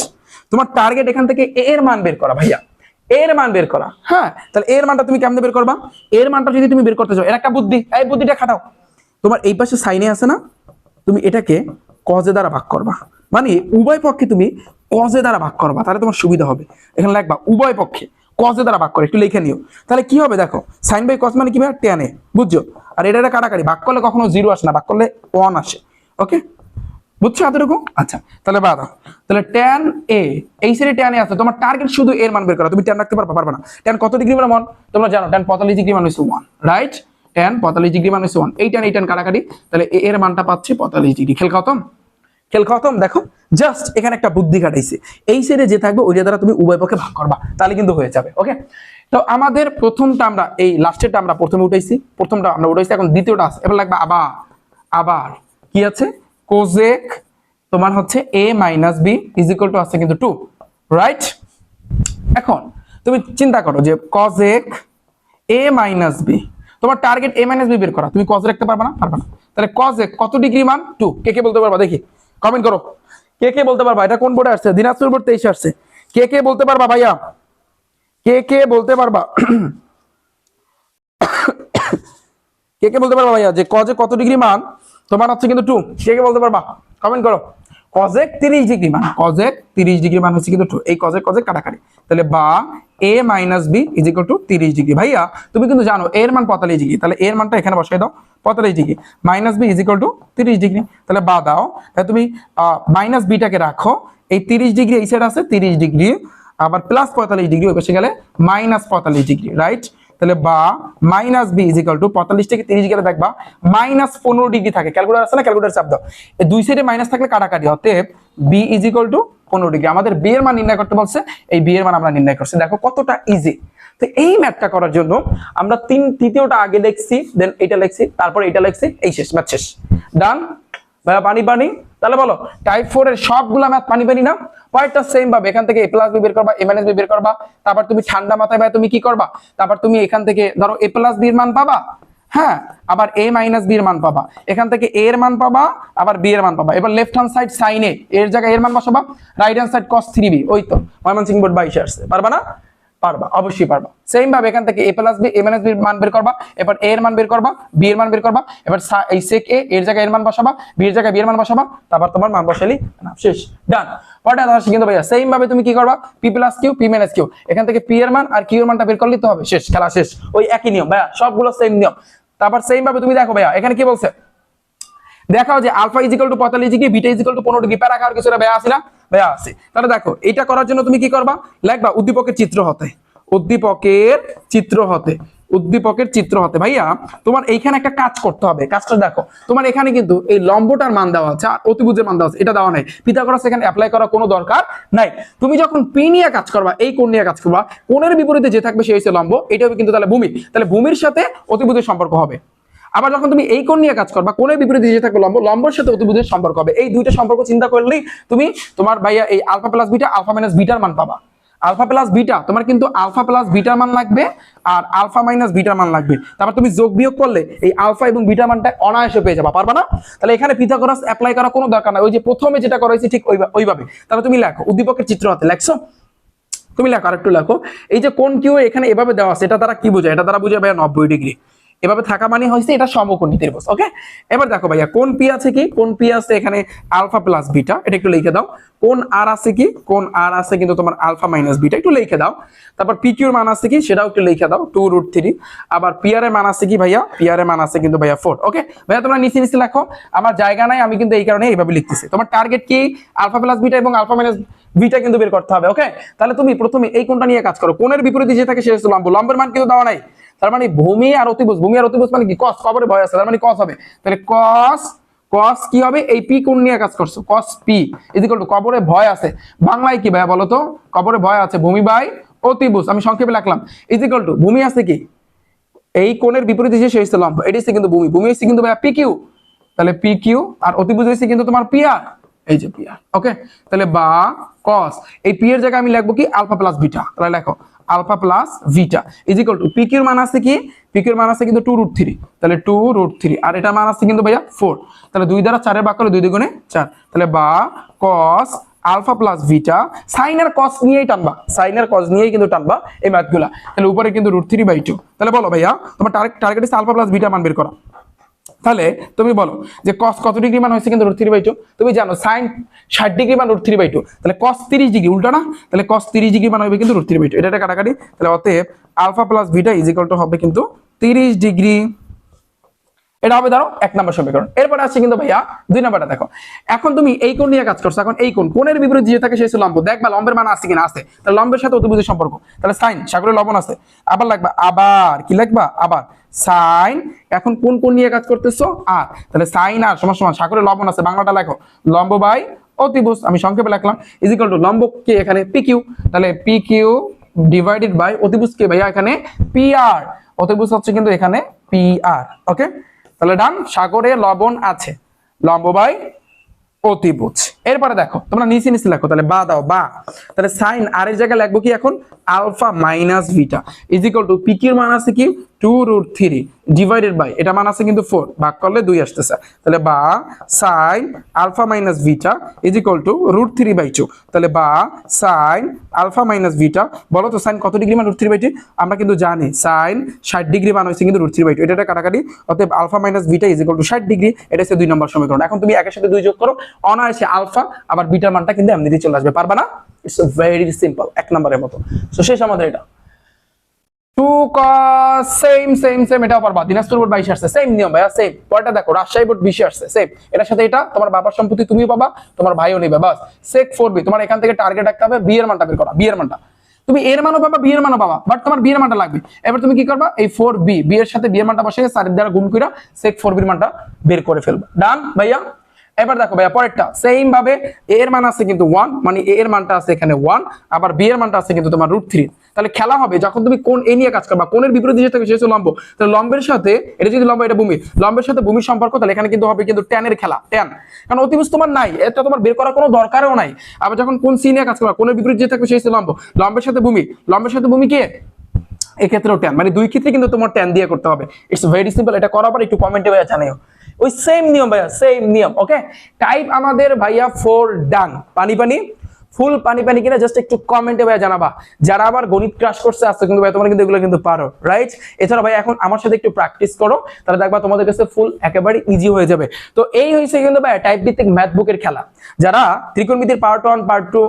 তোমার টার্গেট এখান থেকে a এর মান বের করা ভাইয়া, a এর মান বের করা। হ্যাঁ, তাহলে a এর মানটা তুমি কেমনে বের করবা? a এর মানটা যদি তুমি বের করতে চাও, এর একটা বুদ্ধি, এই বুদ্ধিটা খাটাও। তোমার এই পাশে sin a আছে না, তুমি এটাকে cos a দ্বারা ভাগ করবা, মানে উভয় পক্ষে তুমি cos a দ্বারা ভাগ করবা, তাহলে তোমার সুবিধা হবে। এখানে লিখবা উভয় পক্ষে cos a দ্বারা ভাগ করে, একটু লিখে নিও। তাহলে কি হবে দেখো, sin বাই cos মানে কি ভাই, tan a, বুঝছো? আর এটা কাটাকাটি, ভাগ করলে কখনো 0 আসে না, ভাগ করলে 1 আসে। ওকে, বুঝছো এতটুকু? আচ্ছা, তাহলে বাদ দাও। তাহলে tan a, এই সাইডে tan a আছে, তোমার টার্গেট শুধু এর মান বের করা। তুমি tan রাখতে পারবা না? tan কত ডিগ্রি মান তোমরা জানো? tan 45 ডিগ্রি মান হইছে 1, রাইট? tan 45 ডিগ্রি মান হইছে 1, এই tan কাটাকাটি, তাহলে a এর মানটা পাচ্ছি 45 ডিগ্রি। খেল খতম, খেল খতম। দেখো জাস্ট এখানে একটা বুদ্ধি খাটাইছে, এই সাইডে যে থাকবে ওইটা দ্বারা তুমি উভয় পক্ষে ভাগ করবা, তাহলে কিন্তু হয়ে যাবে। ওকে, তো আমাদের প্রথমটা আমরা এই লাস্টেরটা আমরা প্রথমে উঠাইছি, প্রথমটা আমরা উঠাইছি, এখন দ্বিতীয়টা আছে। এবার লাগবে আবার, আবার কি আছে, কোজেক তোমার হচ্ছে a minus B is equal to আছে কিন্তু 2, রাইট? এখন তুমি চিন্তা করো যে কোজেক a মাইনাস বি, তোমার টার্গেট a মাইনাস বি বের করা, তুমি কজ রাখতে পারবা না? পারবা না। তাহলে কোজেক কত ডিগ্রি মান? 2। কে কে বলতে পারবা দেখি, কমেন্ট করো। কে কে বলতে পারবা? এটা কোন বোর্ডে আসছে? দিনাজপুর বোর্ড 23 আসছে। কে কে বলতে পারবা ভাইয়া? কে কে বলতে পারবা? কে কে বলতে পারবা ভাইয়া যে কজে কত ডিগ্রি মান তোমার হচ্ছে কিন্তু 2? কে কে বলতে পারবা? কমেন্ট করো। কজেক 30 ডিগ্রি মান, কজেক 30 ডিগ্রি মান হচ্ছে কিন্তু 2। এই কজেক কজেক কাটাকাটি, তাহলে বা a minus B is equal to 30 degree. ভাইয়া তুমি কিন্তু জানো এর মান 45 ডিগ্রি, তাহলে এর মানটা এখানে বসাই দাও, 45 degree minus B is equal to 30 degree, তাহলে বা দাও। তাহলে তুমি মাইনাস বিটাকে রাখো, এই 30 ডিগ্রি এই সাইড আছে 30 ডিগ্রি, আবার প্লাস 45 ডিগ্রি ওই পাশে গেলে মাইনাস 45 ডিগ্রি, রাইট? তাহলে বা minus B is equal to 45 থেকে 30 গেলে দেখবা মাইনাস 15 ডিগ্রি থাকে। ক্যালকুলেটর আছে না, ক্যালকুলেটর চাপ দাও। এই দুই সাইডে মাইনাস থাকলে কাটাকাটি, অতএব B is equal to 15 degree. আমাদের বি এর মান নির্ণয় করতে বলছে, এই বি এর মান আমরা নির্ণয় করছি। দেখো কতটা ইজি। তো এই ম্যাথটা করার জন্য আমরা তৃতীয়টা আগে লিখছি, দেন এটা লিখছি, তারপর এটা লিখছি, এই শেষ, ম্যাথ শেষ, ডান। ভাইয়া পানি পানি, তাহলে বলো টাইপ 4 এর সবগুলা ম্যাথ পানি পানি না? পয়েন্টটা সেম ভাবে এখান থেকে a প্লাস বি বের করবা, a মাইনাস বি বের করবা, তারপর তুমি ঠান্ডা মাথায় ভাই তুমি কি করবা, তারপর তুমি এখান থেকে ধরো a প্লাস বি এর মান পাবা, হ্যাঁ, আবার a মাইনাস বি এর মান পাবা, এখান থেকে a এর মান পাবা, আবার b এর মান পাবা। এবার left hand side sin a এর জায়গায় এর মান বসাবা, right hand side cos 3b। ওই তো ময়মনসিংহ বোর্ড 22 আসছে, পারবা না? পারবা, অবশ্যই পারবা। সেম ভাবে এখান থেকে a plus B, a minus B এর মান বের করবা, এবার a এর মান বের করবা, b এর মান বের করবা, এবার এই sec a এর জায়গায় এর মান বসাবা, b এর জায়গায় b এর মান বসাবা, তারপর তোমার মান বসালি না, শেষ, ডান। পড়া আসছে কিন্তু ভাইয়া সেম ভাবে তুমি কি করবা, p plus q p minus q, এখান থেকে p এর মান আর q এর মানটা বের করলেই তো হবে, শেষ, খেলা শেষ। ওই একই নিয়ম ভাইয়া, সবগুলো সেম নিয়ম। তারপর সেম ভাবে তুমি দেখো ভাইয়া এখানে কি বলছে, দেখাও যে alpha is equal to 45 degree, beta is equal to 15 degree. প্যারা খাওয়ার কিছু ভাইয়া আছে না? ভাইয়া আছে। তাহলে দেখো এটা করার জন্য তুমি কি করবা, লিখবা উদ্দীপকের চিত্র হতে, উদ্দীপকের চিত্র হতে, উদ্দীপকের চিত্র হতে। ভাইয়া তোমার এইখানে একটা কাজ করতে হবে, কাজটা দেখো। তোমার এখানে কিন্তু এই লম্বটার মান দেওয়া আছে আর অতিভুজের মান দেওয়া আছে, এটা দেওয়া নাই। পিথাগোরাস এখানে অ্যাপ্লাই করার কোনো দরকার নাই। তুমি যখন পি নিয়ে কাজ করবা, এই কোণ নিয়ে কাজ করবা, কোণের বিপরীতে যে থাকবে সে হচ্ছে লম্ব, এটাও কিন্তু তাহলে ভূমি, তাহলে ভূমির সাথে অতিভুজের সম্পর্ক হবে। আবার যখন তুমি এই কোণ নিয়ে কাজ করবা, কোণের বিপরীতে যে থাকবে লম্ব, লম্বের সাথে অতিভুজের সম্পর্ক হবে। এই দুইটা সম্পর্ক চিন্তা করলেই তুমি তোমার ভাইয়া এই alpha plus beta, alpha minus বিটার মান পাবা। আলফা প্লাস বিটা তোমার কিন্তু আলফা প্লাস বিটার মান লাগবে আর আলফা মাইনাস বিটার মান লাগবে। তারপর তুমি যোগ বিয়োগ করলে এই আলফা এবং বিটা মানটা অনায়াসে পেয়ে যাবা, পারবা না? তাহলে এখানে পিথাগোরাস অ্যাপ্লাই করা কোনো দরকার নাই, ওই যে প্রথমে যেটা করা হয়েছে ঠিক ওইভাবে। তাহলে তুমি লেখো উদ্দীপকের চিত্র হাতে, লেখছো? তুমি লেখো, আরেকটু লেখো। এই যে কোণ কিউ এখানে এভাবে দেওয়া আছে, এটা দ্বারা কি বোঝায়? এটা দ্বারা বোঝায় ভাইয়া 90 ডিগ্রি। এভাবে থাকা মানে হয়েছে এটা সমকোণী ত্রিভুজ। ওকে, এবার দেখো ভাইয়া কোণ পি আছে কি, কোণ পি আছে এখানে আলফা প্লাস বিটা, এটা একটু লিখে দাও। কোণ আর আছে কি, কোণ আর আছে কিন্তু তোমার আলফা মাইনাস বিটা, একটু লিখে দাও। তারপর পি কিউর মান আছে কি, সেটাও একটু লিখে দাও, 2√3। আবার পি আর এর মান আছে কি ভাইয়া, পি আর এর মান আছে কিন্তু ভাইয়া 4। ওকে ভাইয়া তোমরা নিচে নিচে লেখো, আমার জায়গা নাই, আমি কিন্তু এই কারণে এইভাবে লিখতেছি। তোমার টার্গেট কি, আলফা প্লাস বিটা এবং আলফা মাইনাস বিটা কিন্তু বের করতে হবে। ওকে, তাহলে তুমি প্রথমে এই কোণটা নিয়ে কাজ করো, কোণের বিপরীতে যে থাকে সে হচ্ছে লম্ব, লম্বের মান কিন্তু দেওয়া নাই। তার মানে ভূমি আর অতিভুজ, ভূমি আর অতিভুজ মানে কি, কস, কবরে ভয় আছে, তার মানে কস হবে। তাহলে কস, কস কি হবে, এই পি কোণ নিয়ে কাজ করছো, কস পি ইজ ইকুয়াল টু কবরে ভয় আছে, বাংলায় কি ভাইয়া বলো তো, কবরে ভয় আছে, ভূমি বাই অতিভুজ, আমি সংক্ষেপে লিখলাম, ইজ ইকুয়াল টু ভূমি আছে কি, এই কোণের বিপরীতে যে সে হচ্ছে লম্ব, এটি হচ্ছে কিন্তু ভূমি, ভূমি হচ্ছে কিন্তু ভাইয়া পি কিউ, তাহলে পি কিউ, আর অতিভুজ হচ্ছে কিন্তু তোমার পি আর, এই যে পি আর। ওকে, তাহলে বা কস, এই পি এর জায়গায় আমি লিখবো কি আলফা প্লাস বিটা, তাহলে লেখো alpha plus beta is equal to P কিউর মান আছে কি, পি কিউর মান আছে কিন্তু 2√3, তাহলে 2√3, আর এটা মান আছে কিন্তু ভাইয়া 4, তাহলে 2 দ্বারা 4 এর ভাগ করলে 2 দুগুণে 4, তাহলে বা cos আলফা প্লাস ভিটা সাইন আর কস নিয়েই টানবা, সাইন আর কস নিয়েই কিন্তু টানবা এই ম্যাথগুলা। তাহলে উপরে কিন্তু √3/2। তাহলে বলো ভাইয়া তোমার টার্গেট হচ্ছে আলফা প্লাস ভিটা মান বের করা। তাহলে তুমি বলো যে cos কত ডিগ্রি মান হয়েছে কিন্তু √3/2, তুমি জানো sin 60 ডিগ্রি মান √3/2, তাহলে cos 30 ডিগ্রি উল্টা না, তাহলে cos 30 ডিগ্রি মান হবে কিন্তু √3/2, এটা কাটাকাটি, তাহলে অতএব alpha plus beta is equal to হবে কিন্তু 30 ডিগ্রি। এটা হবে ধরো 1 নম্বর সমীকরণ। এরপরে আছে কিন্তু ভাইয়া 2 নম্বরটা দেখো, এখন তুমি এই কোণ নিয়ে কাজ করছো, এখন এই কোণের বিপরীত যে থাকে সে হচ্ছে লম্ব, দেখবা লম্বের মান আছে কিনা, আছে, তাহলে লম্বের সাথে অতিভুজের সম্পর্ক, তাহলে সাইন সাগরের লবণ আছে, আবার লাগবা, আবার কি লিখবা, আবার সাইন, এখন কোণ নিয়ে কাজ করতেছো আর, তাহলে সাইন আর সমান সমান সাগরের লবণ আছে, বাংলাটা লেখো লম্ব বাই অতিভুজ, আমি সংক্ষেপে লিখলাম ইজ ইকুয়াল টু লম্ব কে এখানে পি কিউ, তাহলে পি কিউ ডিভাইডেড বাই অতিভুজ কে ভাইয়া এখানে পি আর, অতিভুজ হচ্ছে কিন্তু এখানে পি আর। ওকে, তাহলে ডান, সাগরে লবণ আছে, লম্ব বাই অতিভুজ। এরপরে দেখো তোমরা নিচে নিচে লেখো, তাহলে বা দাও বা, তাহলে সাইন আর এর জায়গায় লিখবো কি এখন alpha minus beta is equal to P কিউর মান আছে কি 2√3 ডিভাইডেড বাই এটা মান আছে কিন্তু 4, ভাগ করলে 2 আসতেছে, তাহলে বা sine alpha minus beta is equal to √3/2, তাহলে বা সাইন আলফা মাইনাস ভিটা, বলো তো সাইন কত ডিগ্রি মান √3/2, আমরা কিন্তু জানি সাইন 60 ডিগ্রি মান হয়েছে কিন্তু √3/2, এটা কাটাকাটি, অতএব alpha minus beta is equal to 60 degree, এটা হচ্ছে 2 নম্বর সমীকরণ। এখন তুমি একের সাথে 2 যোগ করো, অনায়াসে আলফা আবার বিটার মানটা কিন্তু এমনিতেই চলে আসবে, পারবা না? ইটস ভেরি সিম্পল, 1 নম্বরের মতো। সো শেষ আমাদের এটা 2 cos সেম এটাও পারবা, দিনাজপুর বোর্ড 22 আসছে সেম নিয়ম ভাইয়া, সেম পরেরটা দেখো রাজশাহী বোর্ড 20 আসছে সেম, এটার সাথে এটা তোমার বাবার সম্পত্তি তুমিও পাবা, তোমার ভাইও নেবে, বাস sec 4b, তোমার এখান থেকে টার্গেট রাখতে হবে বি এর মানটা বের করা, বি এর মানটা তুমি এর মানও পাবা বি এর মানও পাবা, বাট তোমার বি এর মানটা লাগবে। এবার তুমি কি করবা, এই 4b বি এর সাথে বি এর মানটা বসিয়ে 4 দ্বারা গুণ কইরা sec 4b এর মানটা বের করে ফেলবা, ডান ভাইয়া। এবার দেখো ভাইয়া পরেরটা সেম ভাবে a এর মান আছে কিন্তু 1, মানে a এর মানটা আছে এখানে 1, আবার b এর মানটা আছে কিন্তু তোমার √3, তাহলে খেলা হবে যখন তুমি কোণ এ নিয়ে কাজ করবা, কোণের বিপরীত দিকে থাকে সেটা লম্ব, তাহলে লম্বের সাথে এটা যদি লম্ব এটা ভূমি, লম্বের সাথে ভূমির সম্পর্ক, তাহলে এখানে কিন্তু হবে কিন্তু tan এর খেলা, tan, কারণ অতিভুজ তোমার নাই, এটা তোমার বের করার কোনো দরকারও নাই। আবার যখন কোণ সি নিয়ে কাজ করবা, কোণের বিপরীত যে থাকবে সেই লম্ব, লম্বের সাথে ভূমি, লম্বের সাথে ভূমি কে এক্ষেত্রেও tan, মানে দুই ক্ষেত্রে কিন্তু তোমার tan দিয়ে করতে হবে। ইটস ভেরি সিম্পল, এটা করার পর একটু কমেন্টে ভাইয়া জানাও, ওই সেম নিয়ম ভাইয়া, সেম নিয়ম। ওকে, টাইপ আমাদের ভাইয়া 4 ডান, পানি পানি ফুল পানি পানি কিনা জাস্ট একটু কমেন্টে ভাইয়া জানাবা, যারা আবার গণিত ক্রাশ করছে আসছে কিন্তু ভাই তোমরা কিন্তু এগুলো কিন্তু পারো, রাইট? এছাড়া ভাই এখন আমার সাথে একটু প্র্যাকটিস করো, তাহলে দেখবা তোমাদের কাছে ফুল একেবারে ইজি হয়ে যাবে। তো এই হয়েছে কিন্তু ভাই টাইপ ভিত্তিক ম্যাথ বুকের খেলা। যারা ত্রিকোণমিতির পার্ট 1 পার্ট 2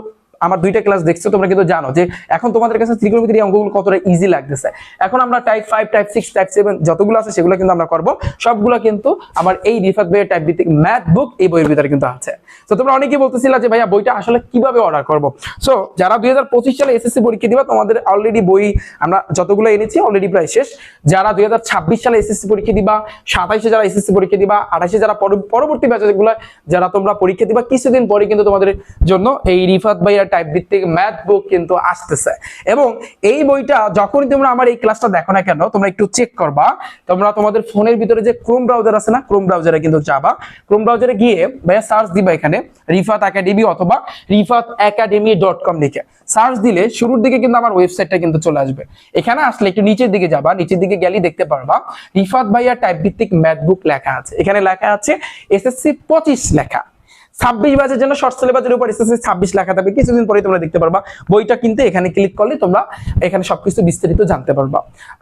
আমার 2টা ক্লাস দেখছো, তোমরা কিন্তু জানো যে এখন তোমাদের কাছে ত্রিকোণমিতির এই অঙ্কগুলো কতটা ইজি লাগতেছে। এখন আমরা টাইপ 5 টাইপ 6 টাইপ 7 যতগুলো আছে সেগুলো কিন্তু আমরা করব, সবগুলো কিন্তু আমার এই রিফাত ভাইয়ের টাইপ ভিত্তিক ম্যাথ বুক এই বইয়ের ভিতরে কিন্তু আছে। তো তোমরা অনেকেই বলতেছিলা যে ভাইয়া বইটা আসলে কিভাবে অর্ডার করব। সো যারা 2025 সালে এসএসসি পরীক্ষা দিবা, তোমাদের অলরেডি বই আমরা যতগুলো এনেছি অলরেডি প্রায় শেষ। যারা 2026 সালে এসএসসি পরীক্ষা দিবা, 27 যারা এসএসসি পরীক্ষা দিবা, 28 যারা পরবর্তী ব্যাচগুলো যারা তোমরা পরীক্ষা দিবা, কিছুদিন পরে কিন্তু তোমাদের জন্য এই রিফাত ভাইয়ের টাইপ ভিত্তিক ম্যাথ বুক কিন্তু আসতেছে। এবং এই বইটা যখনই তোমরা আমার এই ক্লাসটা দেখো না কেন, তোমরা একটু চেক করবা, তোমরা তোমাদের ফোনের ভিতরে যে ক্রোম ব্রাউজার আছে না, ক্রোম ব্রাউজারে কিন্তু যাবা, ক্রোম ব্রাউজারে গিয়ে ভাইয়া সার্চ দিবা এখানে রিফাত একাডেমি অথবা rifatacademy.com লিখে সার্চ দিলে শুরুর দিকে কিন্তু আমার ওয়েবসাইটটা কিন্তু চলে আসবে। এখানে আসলে একটু নিচের দিকে যাবা, নিচের দিকে গেলে দেখতে পারবা রিফাত ভাইয়া টাইপ ভিত্তিক ম্যাথ বুক লেখা আছে। এখানে লেখা আছে এসএসসি 25 লেখা, 26 ব্যাচের জন্য শর্ট সিলেবাসের উপর এসএসসি 26 লেখা থাকবে, কিছুদিন পরে তোমরা দেখতে পারবা বইটা কিনতে এখানে ক্লিক করলে তোমরা এখানে সবকিছু বিস্তারিত জানতে পারবা।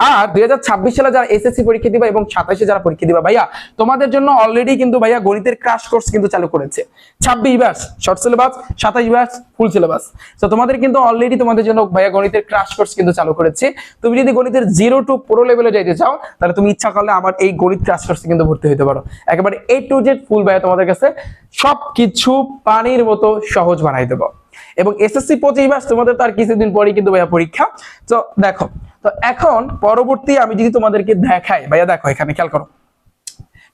আর 2026 সালে যারা এসএসসি পরীক্ষা দিবা এবং 27 যারা পরীক্ষা দিবা ভাইয়া, তোমাদের জন্য অলরেডি কিন্তু ভাইয়া গণিতের ক্র্যাশ কোর্স কিন্তু চালু করেছে। 26 batch short syllabus, 27 batch full syllabus. তো তোমাদের কিন্তু অলরেডি তোমাদের জন্য ভাইয়া গণিতের ক্র্যাশ কোর্স কিন্তু চালু করেছে। তুমি যদি গণিতের 0 টু প্রো লেভেলে যাইতে চাও, তাহলে তুমি ইচ্ছা করলে আমার এই গণিত ক্র্যাশ কোর্সে কিন্তু ভর্তি হতে পারো। একেবারে A to Z ফুল ভাইয়া তোমাদের কাছে সবকিছু পানির মতো সহজ বানাই দেব। এবং এসএসসি 25 ব্যাচ তোমাদের তার কিছুদিন পরেই কিন্তু ভাইয়া পরীক্ষা। তো দেখো, তো এখন পরবর্তী আমি যদি তোমাদেরকে দেখাই ভাইয়া, দেখো এখানে খেয়াল করো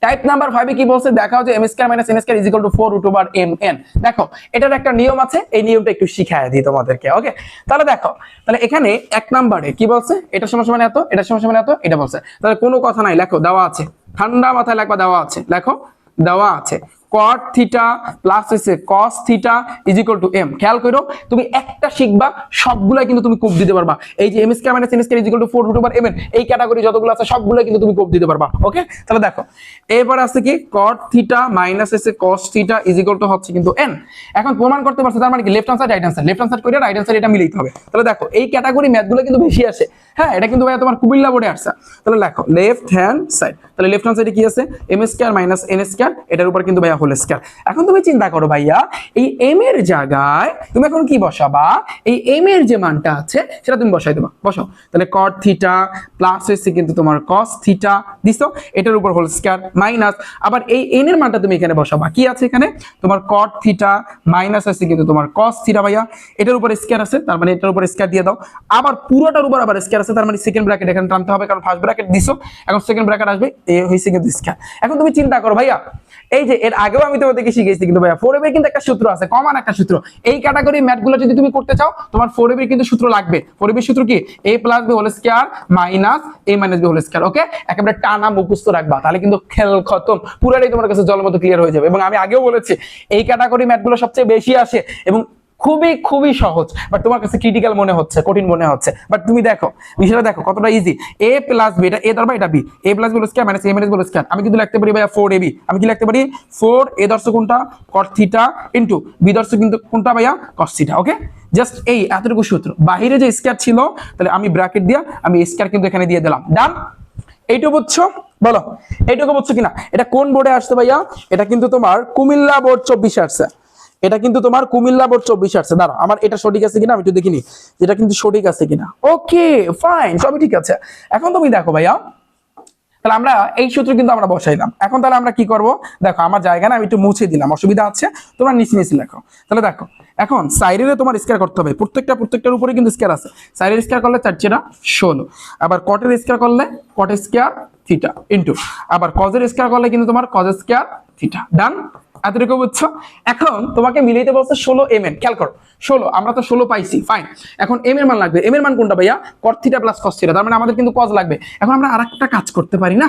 টাইপ নাম্বার 5 এ কি বলছে, দেখা হচ্ছে m² - n² = 4√mn। দেখো এটার একটা নিয়ম আছে, এই নিয়মটা একটু শিখায় দিই তোমাদেরকে। ওকে, তাহলে দেখো, তাহলে এখানে 1 নম্বরে কি বলছে, এটা সমান এত, এটা সমান এত, এটা বলছে। তাহলে কোনো কথা নাই, লেখো দেওয়া আছে, ঠান্ডা মাথায় লেখবা দেওয়া আছে, লেখো দেওয়া আছে cot থিটা প্লাস হচ্ছে cos theta is equal two m। খেয়াল করো তুমি একটা শিখবা সবগুলাই কিন্তু তুমি কোপ দিতে পারবা। এই যে m square minus n square is equal to 4 root over mn, এই ক্যাটাগরি যতগুলো আছে সবগুলাই কিন্তু তুমি কোপ দিতে পারবা। ওকে, তাহলে দেখো এরপর আছে কি cot থিটা মাইনাস হচ্ছে cos theta is equal to হচ্ছে কিন্তু n। এখন প্রমাণ করতে পারছো, তার মানে কি left hand side right hand side, left hand side করে রাইট হ্যান্ড সাইড এটা মিলাইতে হবে। তাহলে দেখো এই ক্যাটাগরি ম্যাথগুলো কিন্তু বেশি আসে। হ্যাঁ, এটা কিন্তু ভাই তোমার কুমিল্লা বোর্ডে আসছে। তাহলে দেখো লেফট হ্যান্ড সাইড, তাহলে লেফট হ্যান্ড সাইডে কি আছে m square minus n square, এটার উপর কিন্তু ভাইয়া হোল স্কয়ার। এখন তুমি চিন্তা করো ভাইয়া এই m এর জায়গায় তুমি এখন কি বসাবা, এই m এর যে মানটা আছে সেটা তুমি বসাই দেবা। বসাও, তাহলে cot থিটা প্লাস হচ্ছে কিন্তু তোমার cos থিটা দিছো, এটার উপর হোল স্কয়ার মাইনাস আবার এই n এর মানটা তুমি এখানে বসাবা। কি আছে এখানে তোমার cot থিটা মাইনাস আছে কিন্তু তোমার cos থিটা ভাইয়া, এটার উপর স্কয়ার আছে, তার মানে এটার উপর স্কয়ার দিয়ে দাও। আবার পুরোটার উপর আবার স্কয়ার আছে, তার মানে সেকেন্ড ব্র্যাকেট এখানে টানতে হবে, কারণ ফার্স্ট ব্র্যাকেট দিছো, এখন সেকেন্ড ব্র্যাকেট আসবে, এ হইছে কিন্তু স্কয়ার। এখন তুমি চিন্তা করো ভাইয়া এই যে এর আগেও আমি তোমাদেরকে শিখিয়েছি কিন্তু ভাইয়া 4ab এর কিন্তু একটা সূত্র আছে, কমন একটা সূত্র। এই ক্যাটাগরি ম্যাথগুলো যদি তুমি করতে চাও তোমার 4ab এর কিন্তু সূত্র লাগবে। 4ab এর সূত্র কি a plus b whole square minus a minus b whole square. Okay, একেবারে টানা মুখস্থ রাখবা, তাহলে কিন্তু খেল খতম, পুরোটাই তোমার কাছে জলের মতো ক্লিয়ার হয়ে যাবে। এবং আমি আগেও বলেছি এই ক্যাটাগরি ম্যাথগুলো সবচেয়ে বেশি আসে এবং খুবই খুবই সহজ, বাট তোমার কাছে ক্রিটিক্যাল মনে হচ্ছে, কঠিন মনে হচ্ছে, বাট তুমি দেখো বিষয়টা দেখো কতটা ইজি। a প্লাস b, এটা a ধরবা এটা b, a plus b whole square minus a minus b whole square. আমি কিন্তু লিখতে পারি ভাইয়া 4ab, আমি কি লিখতে পারি 4a ধরছো কোনটা cot থিটা ইনটু b ধরছো কিন্তু কোনটা ভাইয়া cos থিটা। ওকে, জাস্ট এই এতটুকু সূত্র, বাহিরে যে স্কয়ার ছিল তাহলে আমি ব্র্যাকেট দিয়া আমি স্কয়ার কিন্তু এখানে দিয়ে দিলাম। ডান, এইটুকু বুঝছো? বলো এইটুকু বুঝছো কিনা? এটা কোন বোর্ডে আসছে ভাইয়া? এটা কিন্তু তোমার কুমিল্লা বোর্ড 24 আসছে, এটা কিন্তু তোমার কুমিল্লা বোর্ড 24 আসছে। দাঁড়াও আমার এটা সঠিক আছে কিনা আমি একটু দেখিনি, যেটা কিন্তু সঠিক আছে কিনা। ওকে ফাইন, সবই ঠিক আছে। এখন তুমি দেখো ভাইয়া, তাহলে আমরা এই সূত্র কিন্তু আমরা বসাইলাম। এখন তাহলে আমরা কি করব, দেখো আমার জায়গা না আমি একটু মুছে দিলাম, অসুবিধা আছে, তোমরা নিচে নিচে লেখো। তাহলে দেখো এখন সাইডে তোমার স্কয়ার করতে হবে, প্রত্যেকটার উপরে কিন্তু স্কয়ার আছে। সাইডের স্কয়ার করলে 4 4 16, আবার কটের স্কয়ার করলে কট স্কয়ার থিটা ইনটু আবার কজের স্কয়ার করলে কিন্তু তোমার কজ স্কয়ার থিটা। ডান, এতটুকু বুঝছো? এখন তোমাকে মিলাইতে বলছে 16 mn। খেয়াল করো 16, আমরা তো 16 পাইছি, ফাইন। এখন m এর মান লাগবে, m এর মান কোনটা ভাইয়া? cot theta plus cos theta, তার মানে আমাদের কিন্তু cos লাগবে। এখন আমরা আরেকটা কাজ করতে পারি না,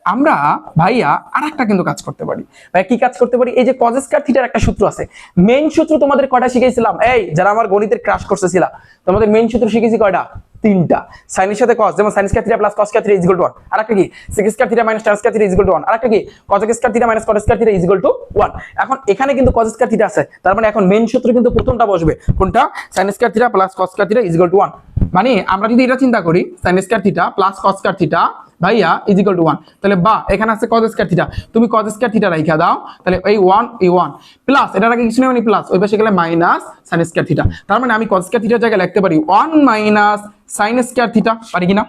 আমরা ভাইয়া আরেকটা কিন্তু কাজ করতে পারি। ভাই কি কাজ করতে পারি? এই যে cos স্কয়ার থিটার একটা সূত্র আছে, মেইন সূত্র তোমাদের কয়টা শিখাইছিলাম? এই যারা আমার গণিতের ক্রাশ করতেছিলা তোমাদের মেইন সূত্র শিখেছি কয়টা? 3টা। সাইনের সাথে cos, যেমন sin square theta plus cos square theta is equal two 1। আরেকটা কি sec square theta minus tan square theta is equal two 1। আরেকটা কি cos square theta minus cot square theta is equal two 1। এখন এখানে কিন্তু cos square theta আছে, তার মানে এখন মেইন সূত্র কিন্তু প্রথমটা বসবে কোনটা? sin square theta plus cos square theta is equal two 1। মানে আমরা যদি এটা চিন্তা করি sin square theta plus cos square theta ভাইয়া ইজ ইকুয়াল টু 1, তাহলে বা এখানে আছে cos স্কয়ার থিটা, তুমি cos স্কয়ার থিটা রাইখা দাও, তাহলে এই 1 এই 1 প্লাস এটার আগে কিছু নেই মানে প্লাস, ওই পাশে গেলে মাইনাস sin স্কয়ার থিটা। তার মানে আমি cos স্কয়ার থিটার জায়গায় লিখতে পারি 1 মাইনাস sin স্কয়ার থিটা, পারি কিনা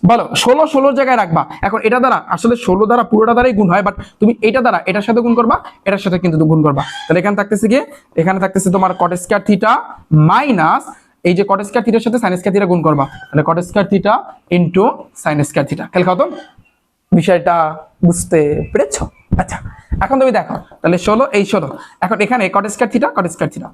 বলো? 16 16 জায়গায় রাখবা। এখন এটা দ্বারা আসলে 16 দ্বারা পুরোটা দ্বারাই গুণ হয়, বাট তুমি এটা দ্বারা এটার সাথে গুণ করবা, এটার সাথে কিন্তু গুণ করবা। তাহলে এখানে থাকতেছে কি, এখানে থাকতেছে তোমার cot স্কয়ার থিটা মাইনাস এই যে cot স্কয়ার থিটার সাথে sin স্কয়ার থিটা গুণ করবা, তাহলে cot square theta into sin square theta. খেয়াল করো বিষয়টা বুঝতে পেরেছো? আচ্ছা এখন তুমি দেখো তাহলে 16 এই 16, এখন এখানে cot square theta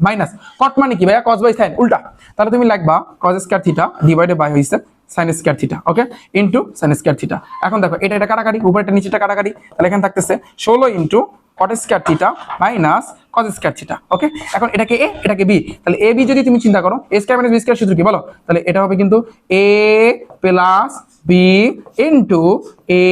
minus cot মানে কি ভাইয়া? cos বাই sin, উল্টা। তাহলে তুমি লিখবা cos square theta divided by হইছে sin square theta, okay, into sin square theta. এখন দেখো এটা এটা কাটাকাটি, উপরেটা নিচেটা কাটাকাটি, তাহলে এখানে থাকতেছে 16 into cot square theta minus cos square theta. Okay, এখন এটাকে a এটাকে b, তাহলে a b যদি তুমি চিন্তা করো a square minus b square সূত্র কি বলো? তাহলে এটা হবে কিন্তু a plus b into a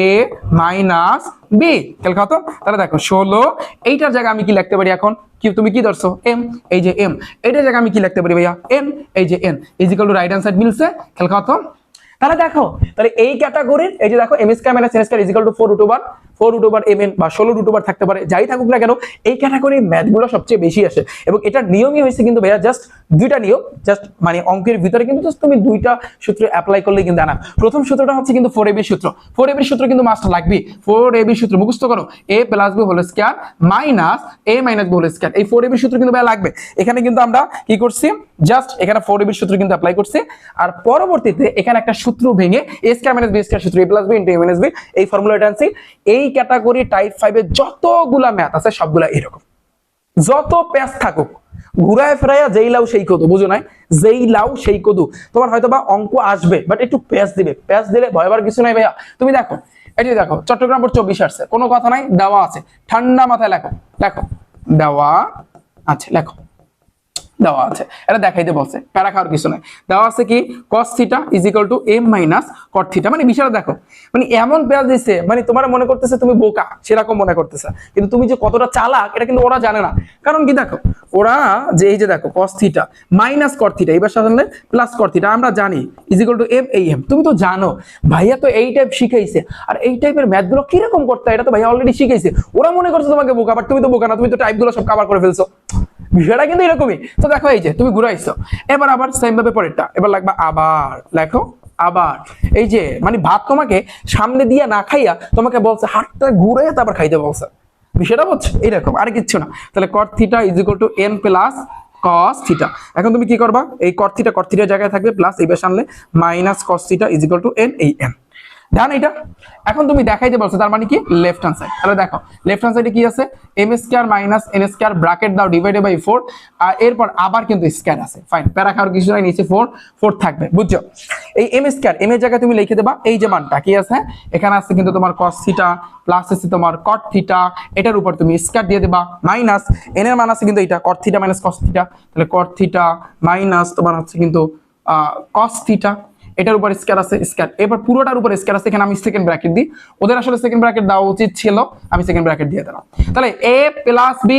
minus b। খেয়াল করো তো, তাহলে দেখো 16 এইটার জায়গায় আমি কি লিখতে পারি? এখন কি তুমি কি ধরছো? m, এই যে m, এইটার জায়গায় আমি কি লিখতে পারি ভাইয়া? n, এই যে n is equal to right hand side মিলছে। খেয়াল করো তো, তাহলে দেখো তাহলে এই ক্যাটাগরির এই যে দেখো m square minus n square is equal to 4 root over mn বা 16 রুট ওভার থাকতে পারে, যাই থাকুক না কেন এই ক্যাটাগরির ম্যাথগুলো সবচেয়ে বেশি আসে। এবং এটার নিয়মই হয়েছে কিন্তু ভাইয়া জাস্ট দুইটা নিয়ম, জাস্ট মানে অঙ্কের ভিতরে কিন্তু জাস্ট তুমি দুইটা সূত্র অ্যাপ্লাই করলেই কিন্তু আনা। প্রথম সূত্রটা হচ্ছে কিন্তু 4ab সূত্র, 4ab সূত্র কিন্তু মাস্ট লাগবে। 4ab সূত্র মুখস্থ করো, a plus b whole square minus a minus b whole square, এই 4ab সূত্র কিন্তু ভাইয়া লাগবে। এখানে কিন্তু আমরা কি করছি, জাস্ট এখানে 4ab সূত্র কিন্তু অ্যাপ্লাই করছি, আর পরবর্তীতে এখানে একটা সূত্র ভেঙে a square minus b square সূত্র a plus b into a minus b এই ফর্মুলাটা আনছি। এই ক্যাটাগরি টাইপ 5 এর যতগুলা ম্যাথ আছে সবগুলা এরকম, যত প্যাচ থাকুক ঘুরায় ফেরাইয়া যেই লাউ সেই কদু, বুঝো নাই? যেই লাউ সেই কদু। তোমার হয়তো বা অঙ্ক আসবে বাট একটু প্যাচ দিবে, প্যাচ দিলে ভয়বার কিছু নাই ভাইয়া। তুমি দেখো এই যে দেখো চট্টগ্রাম বোর্ড 24 আসছে, কোনো কথা নাই, দেওয়া আছে, ঠান্ডা মাথায় লেখো, লেখো দেওয়া আছে, লেখো দেওয়া আছে, এটা দেখাইতে বলছে, প্যারা খাওয়ার কিছু নাই। দেওয়া আছে কি cos theta is equal two m minus cot theta, মানে বিষয়টা দেখো, মানে এমন পেঁয়াজ দিচ্ছে, মানে তোমার মনে করতেছে তুমি বোকা, সেরকম মনে করতেছে, কিন্তু তুমি যে কতটা চালাক এটা কিন্তু ওরা জানে না। কারণ কি দেখো, ওরা যে এই যে দেখো cos theta minus cot theta, এবার সাধারণত প্লাস cot থিটা আমরা জানি is equal two m am, তুমি তো জানো ভাইয়া তো এই টাইপ শিখাইছে, আর এই টাইপের ম্যাথগুলো কিরকম করতে হয় এটা তো ভাইয়া অলরেডি শিখাইছে। ওরা মনে করছে তোমাকে বোকা, বাট তুমি তো বোকা না, তুমি তো টাইপগুলো সব কভার করে ফেলছো। বিষয়টা কিন্তু এরকমই। তো দেখো এই যে তুমি ঘুরাইছো, এবার আবার সেম ভাবে পরেরটা, এবার লাগবা আবার, লেখো আবার। এই যে মানে ভাত তোমাকে সামনে দিয়ে না খাইয়া তোমাকে বলছে হাতটা ঘুরাইয়া তারপর খাইতে বলছে, বিষয়টা বুঝছো, এইরকম আর কিচ্ছু না। তাহলে cot theta is equal two n plus cos theta. এখন তুমি কি করবা, এই cot থিটার জায়গায় থাকবে প্লাস, এই বেশ আনলে minus cos theta is equal two n এই n। ডান এটা। এখন তুমি দেখাইতে বলছো, তার মানে কি লেফট হ্যান্ড সাইড। তাহলে দেখো লেফট হ্যান্ড সাইডে কি আছে, m square minus n square bracket দাও ডিভাইডেড বাই 4, আর এরপর আবার কিন্তু স্কয়ার আছে, ফাইন, প্যারা খাওয়ার কিছু নাই, নিচে 4 থাকবে, বুঝছো। এই m স্কয়ার, m এর জায়গায় তুমি লিখে দেবা এই যে মানটা কি আছে, এখানে আছে কিন্তু তোমার cos থিটা প্লাস আছে তোমার cot থিটা, এটার উপর তুমি স্কয়ার দিয়ে দেবা মাইনাস n এর মান আছে কিন্তু এটা cot theta minus cos theta, তাহলে cot থিটা মাইনাস তোমার হচ্ছে কিন্তু cos থিটা, এটার উপর স্কয়ার আছে স্কয়ার, এবার পুরোটার উপর স্কয়ার আছে, এখানে আমি সেকেন্ড ব্র্যাকেট দিই, ওদের আসলে সেকেন্ড ব্র্যাকেট দেওয়া উচিত ছিল, আমি সেকেন্ড ব্র্যাকেট দিয়ে দিলাম। তাহলে a plus b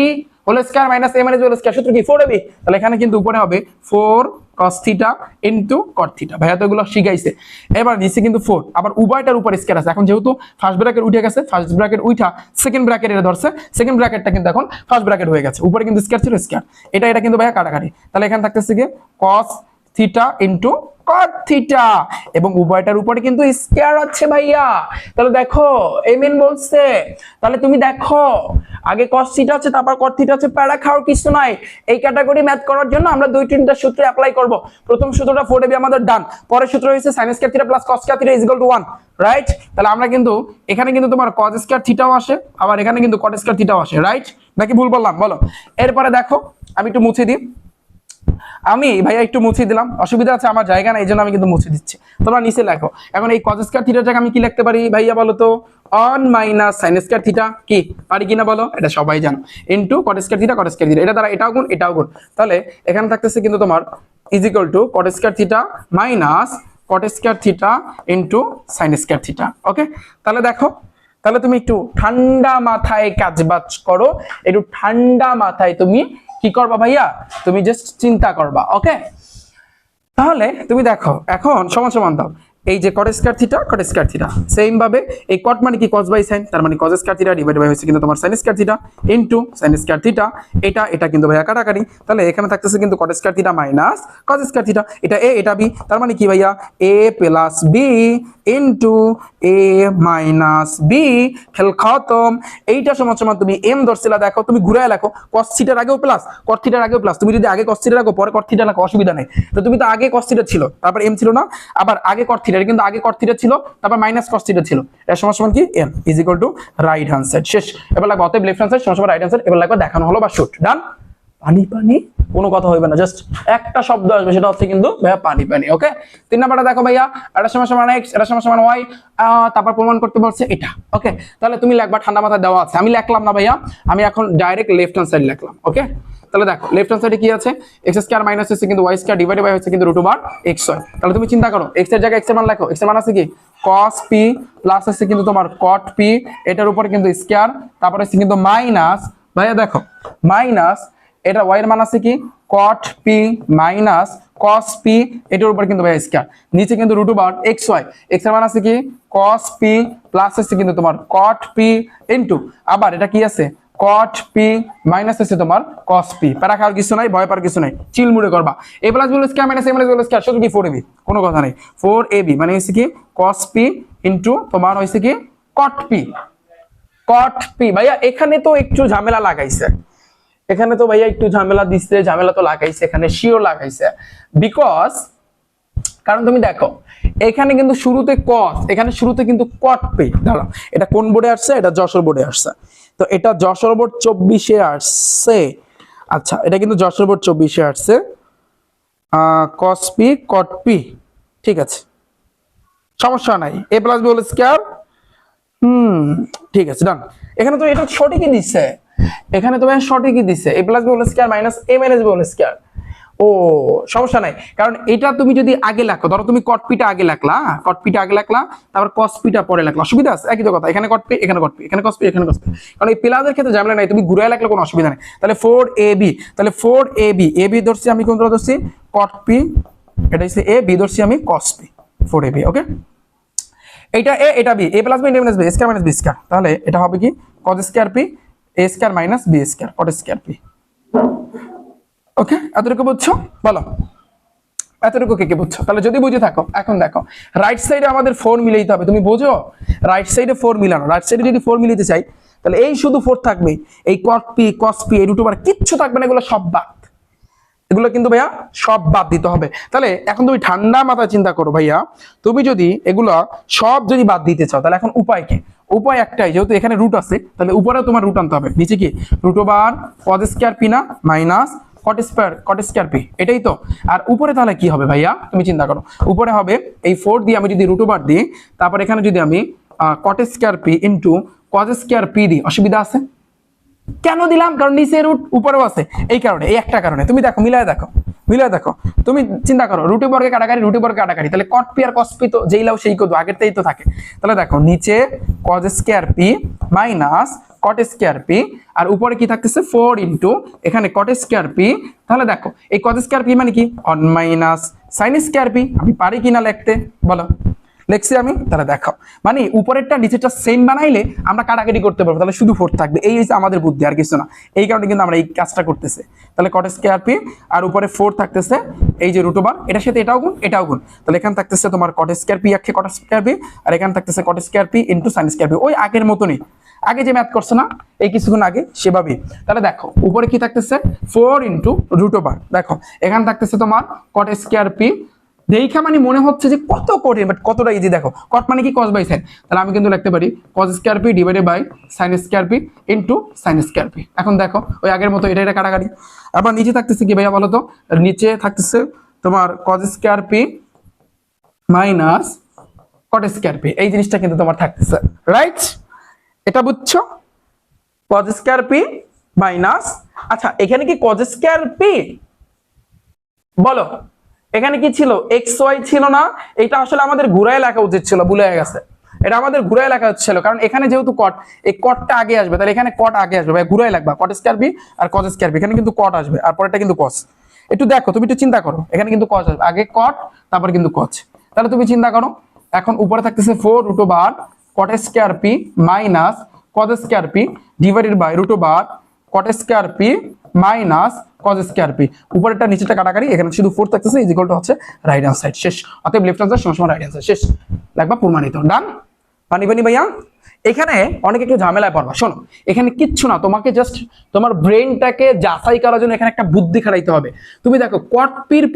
whole square minus a minus b whole square, সূত্র কি 4ab, তাহলে এখানে কিন্তু উপরে হবে 4 cos theta into cot theta, ভাইয়া তো এগুলো শিখাইছে। এবার নিচে কিন্তু 4, আবার উভয়টার উপর স্কয়ার আছে, এখন যেহেতু ফার্স্ট ব্র্যাকেট উঠে গেছে, ফার্স্ট ব্র্যাকেট উঠা সেকেন্ড ব্র্যাকেট এটা ধরছে, সেকেন্ড ব্র্যাকেটটা কিন্তু এখন ফার্স্ট ব্র্যাকেট হয়ে গেছে, উপরে কিন্তু স্কয়ার ছিল স্কয়ার, এটা কিন্তু ভাইয়া কাটাকাটি, তাহলে এখানে থাকতেছে কি cos theta into cot theta, এবং উভয়টার উপরে কিন্তু স্কয়ার আছে ভাইয়া। তাহলে দেখো এমএন বলছে, তাহলে তুমি দেখো আগে cos থিটা আছে, তারপর cot থিটা আছে, প্যারা খাওয়ার কিছু নাই। এই ক্যাটাগরি ম্যাথ করার জন্য আমরা দুই তিনটা সূত্র অ্যাপ্লাই করব। প্রথম সূত্রটা 4ab আমাদের ডান, পরের সূত্র হইছে sin square theta plus cos square theta is equal two 1, right. তাহলে আমরা কিন্তু এখানে কিন্তু তোমার cos স্কয়ার থিটাও আসে, আবার এখানে কিন্তু cot স্কয়ার থিটাও আসে, রাইট নাকি ভুল বললাম বলো। এরপরে দেখো আমি একটু মুছে দিই, আমি ভাইয়া একটু মুছে দিলাম, অসুবিধা আছে, আমার জায়গা না, এই জন্য আমি কিন্তু মুছে দিচ্ছি, তোমরা নিচে লেখো। এখন এই cos স্কয়ার থিটার জায়গায় আমি কি লিখতে পারি ভাইয়া বলো তো, 1 মাইনাস sin স্কয়ার থিটা, কি পারি কিনা বলো, এটা সবাই জানো, ইনটু cot স্কয়ার থিটা এটা দ্বারা এটাও গুণ এটাও গুণ, তাহলে এখানে থাকতেছে কিন্তু তোমার is equal to cot square theta minus cot square theta into sin square theta. Okay, তাহলে দেখো, তাহলে তুমি একটু ঠান্ডা মাথায় কাজবাজ করো, একটু ঠান্ডা মাথায় তুমি কি করবা ভাইয়া, তুমি জাস্ট চিন্তা করবা। ওকে, তাহলে তুমি দেখো এখন সমান সমান দাও, এই যে cot স্কয়ার থিটা সেম ভাবে এই cot মানে কি cos বাই sin, তার মানে cos square theta divide by হচ্ছে কিন্তু তোমার sin square theta into sin square theta, এটা কিন্তু ভাইয়া কাটাকাটি, তাহলে এখানে থাকতেছে কিন্তু cot square theta minus cos square theta, এটা a এটা b, তার মানে কি ভাইয়া a plus b into a minus b, খেল খতম। এইটা সমান সমান তুমি m ধরছিলা, দেখো তুমি ঘুরায় লেখো, cos থিটার আগেও প্লাস cot থিটার আগেও প্লাস, তুমি যদি আগে cos থিটা রাখো পরে cot থিটা রাখো অসুবিধা নেই, তো তুমি তো আগে cos থিটা ছিল তারপর m ছিল না, আবার আগে cot থিটা, কিন্তু আগে cot থিটা ছিল তারপর মাইনাস cos থিটা ছিল, এর সমান সমান কি m is equal to right hand side, শেষ। এবার লাগবে অতএব লেফট হ্যান্ড সাইড সমান সমান রাইট হ্যান্ড সাইড, এবার লাগবে দেখানো হলো বা শুট, ডান। পানি পানি কোনো কথা হইবে না, জাস্ট একটা শব্দ আসবে, সেটা হচ্ছে কিন্তু ভাইয়া পানি পানি। ওকে, 3 নাম্বারটা দেখো ভাইয়া, এটা সমান সমান x, এটা সমান সমান y, তারপর প্রমাণ করতে বলছে এটা। ওকে, তাহলে তুমি লিখবা, ঠান্ডা মাথায় দেওয়া আছে, আমি লিখলাম না ভাইয়া, আমি এখন ডাইরেক্ট লেফট হ্যান্ড সাইড লিখলাম। ওকে, তাহলে দেখো লেফট হ্যান্ড সাইডে কি আছে, x স্কয়ার মাইনাস হচ্ছে কিন্তু y স্কয়ার ডিভাইডেড বাই হচ্ছে কিন্তু √ x হয়। তাহলে তুমি চিন্তা করো, x এর জায়গায় x এর মান লেখো, x এর মান আছে কি cos p প্লাস আছে কিন্তু তোমার cot p, এটার উপর কিন্তু স্কয়ার, তারপরে আছে কিন্তু মাইনাস, ভাইয়া দেখো মাইনাস, এটা y এর মান আছে কি cot p minus cos p, এটার উপর কিন্তু ভাই স্কয়ার, নিচে কিন্তু √ xy, x এর মান আছে কি cos p প্লাস আছে কিন্তু তোমার cot p ইনটু, আবার এটা কি আছে cot p মাইনাস আছে তোমার cos p, প্যারা খাওয়ার কিছু নাই, ভয় পাওয়ার কিছু নাই, চিলমুড়ে করবা। a plus b whole square minus a minus b whole square সূত্র কি 4ab, কোনো কথা নাই, 4ab মানে হচ্ছে কি cos p ইনটু তোমার হইছে কি cot p ভাইয়া এখানে তো একটু ঝামেলা লাগাইছে, এখানে তো ভাইয়া একটু ঝামেলা দিচ্ছে, ঝামেলা তো লাগাইছে, এখানে শিওর লাগাইছে, বিকজ কারণ তুমি দেখো এখানে কিন্তু শুরুতে cos, এখানে শুরুতে কিন্তু cot p, দাঁড়াও এটা কোন বোর্ডে আসছে, এটা যশোর বোর্ডে আসছে, তো এটা যশোর বোর্ড 24 এ আসছে, আচ্ছা এটা কিন্তু যশোর বোর্ড 24 এ আসছে, cos p cot p, ঠিক আছে সমস্যা নাই, a plus b whole square ঠিক আছে, ডান। এখানে তো এটা সঠিকই দিচ্ছে, এখানে তো সঠিকই দিচ্ছে, a plus B whole square minus a minus B whole square. ও সমস্যা নাই, কারণ এটা তুমি যদি আগে লেখো, ধরো তুমি কট পিটা আগে লেখলা, কট পিটা আগে লেখলা, তারপর কস পিটা পরে লেখলা, অসুবিধা আছে? একই তো কথা, এখানে কট পি, এখানে কট পি, এখানে কস পি, এখানে কস পি। কারণ এই প্লাসের ক্ষেত্রে ঝামেলা নাই, তুমি ঘুরে লেখলে কোনো অসুবিধা নেই। তাহলে 4ab, তাহলে 4ab, ab ধরছি আমি কোন ধরছি কট পি, এটা হচ্ছে a, b ধরছি আমি কস পি, 4ab। ওকে, এটা a, এটা b, a plus b into minus b square minus b square, তাহলে এটা হবে কি cos square p a square minus b square cot square p। ওকে, এতটুকু বুঝছো? বলো এতটুকু কে কে বুঝছো? তাহলে যদি বুঝে থাকো, এখন দেখো রাইট সাইডে আমাদের 4 মিলাইতে হবে, তুমি বোঝো? রাইট সাইডে 4 মিলানো, রাইট সাইডে যদি 4 মিলাইতে চাই তাহলে এই শুধু 4 থাকবে, এই cot p cos p এই দুটো বার কিচ্ছু থাকবে না, এগুলো সব বাদ, এগুলো কিন্তু ভাইয়া সব বাদ দিতে হবে। তাহলে এখন তুমি ঠান্ডা মাথায় চিন্তা করো ভাইয়া, তুমি যদি এগুলা সব যদি বাদ দিতে চাও তাহলে এখন উপায় কি? উপায় একটাই, যেহেতু এখানে রুট আছে তাহলে উপরে তোমার রুট আনতে হবে, নিচে কি root over cos square p না মাইনাস cot স্কয়ার p, এটাই তো। আর উপরে তাহলে কি হবে ভাইয়া, তুমি চিন্তা করো, উপরে হবে এই 4 দিয়ে আমি যদি রুট ওভার দিই, তারপর এখানে যদি আমি cot square p into cos square p দিই, অসুবিধা আছে? কেন দিলাম? কারণ নিচে রুট উপরেও আছে, এই কারণে, এই একটা কারণে। তুমি দেখো মিলায় দেখো, মিলায় দেখো, তুমি চিন্তা করো রুটে বর্গে কাটাকাটি, রুটে বর্গে কাটাকাটি, তাহলে cot p আর cos p তো যেই লাও সেই কত আগের তাই তো থাকে। তাহলে দেখো নিচে cos square p minus cot square p, আর উপরে কি থাকতেছে 4 ইনটু এখানে cot স্কয়ার p। তাহলে দেখো এই cos স্কয়ার p মানে কি 1 মাইনাস sin স্কয়ার p, আমি পারি কিনা লিখতে বলো? লিখছি আমি। তাহলে দেখো মানে উপরেরটা নিচেরটা সেম বানাইলে আমরা কাটাকাটি করতে পারবো, তাহলে শুধু 4 থাকবে, এই হচ্ছে আমাদের বুদ্ধি, আর কিছু না। এই কারণে কিন্তু আমরা এই কাজটা করতেছি। তাহলে cot স্কয়ার p আর উপরে 4 থাকতেছে, এই যে রুট ওভার, এটার সাথে এটাও গুণ এটাও গুণ, তাহলে এখানে থাকতেছে তোমার cot স্কয়ার p একে cot স্কয়ার p, আর এখানে থাকতেছে cot square p into sin square p, ওই আগের মতনই, আগে যে ম্যাথ করছে না এই কিছুক্ষণ আগে সেভাবেই। তাহলে দেখো উপরে কি থাকতেছে 4 ইনটু রুট ওভার, দেখো এখানে থাকতেছে তোমার cot স্কয়ার p, দেখা মানে মনে হচ্ছে যে কত কঠিন, বাট কতটা ইজি। দেখো কট মানে কি cos বাই sin, তাহলে আমি কিন্তু লিখতে পারি cos square p divided by sin square p into sin square p। এখন দেখো ওই আগের মতো এটা কাটাকাটি। আবার নিচে থাকতেছে কি ভাইয়া বলো তো? নিচে থাকতেছে তোমার cos square p minus cot square p, এই জিনিসটা কিন্তু তোমার থাকতেছে, রাইট? এটা বুঝছো? cos স্কয়ার p মাইনাস, আচ্ছা এখানে কি cos স্কয়ার p বলো, এখানে কি ছিল xy ছিল না? এটা আসলে আমাদের ঘুরায় লেখা উচিত ছিল, ভুলে গেছে, এটা আমাদের ঘুরায় লেখা ছিল, কারণ এখানে যেহেতু cot, এই cotটা আগে আসবে, তাহলে এখানে cot আগে আসবে ভাই, ঘুরায় লাগবে cot স্কয়ার p আর cos স্কয়ার p, এখানে কিন্তু cot আসবে আর পরেরটা কিন্তু cos। একটু দেখো, তুমি একটু চিন্তা করো, এখানে কিন্তু cos আসবে, আগে cot তারপর কিন্তু cos। তাহলে তুমি চিন্তা করো, এখন উপরে থাকতেছে 4 root over cot square p minus cos square p divided by root over cot square p minus cos square p, উপরেরটা নিচেরটা কাটাকাটি, এখানে শুধু 4 থাকতেছে, ইজ ইকুয়াল টু হচ্ছে রাইট হ্যান্ড সাইড, শেষ। অতএব লেফট হ্যান্ড সাইড সমান রাইট হ্যান্ড সাইড, শেষ। লাগবা প্রমাণিত, ডান। পানি পানি ভাইয়া। এখানে অনেক একটু ঝামেলায় পড়বা, শোনো এখানে কিচ্ছু না, তোমাকে জাস্ট তোমার ব্রেনটাকে যাচাই করার জন্য এখানে একটা বুদ্ধি খাটাইতে হবে। তুমি দেখো cot p এর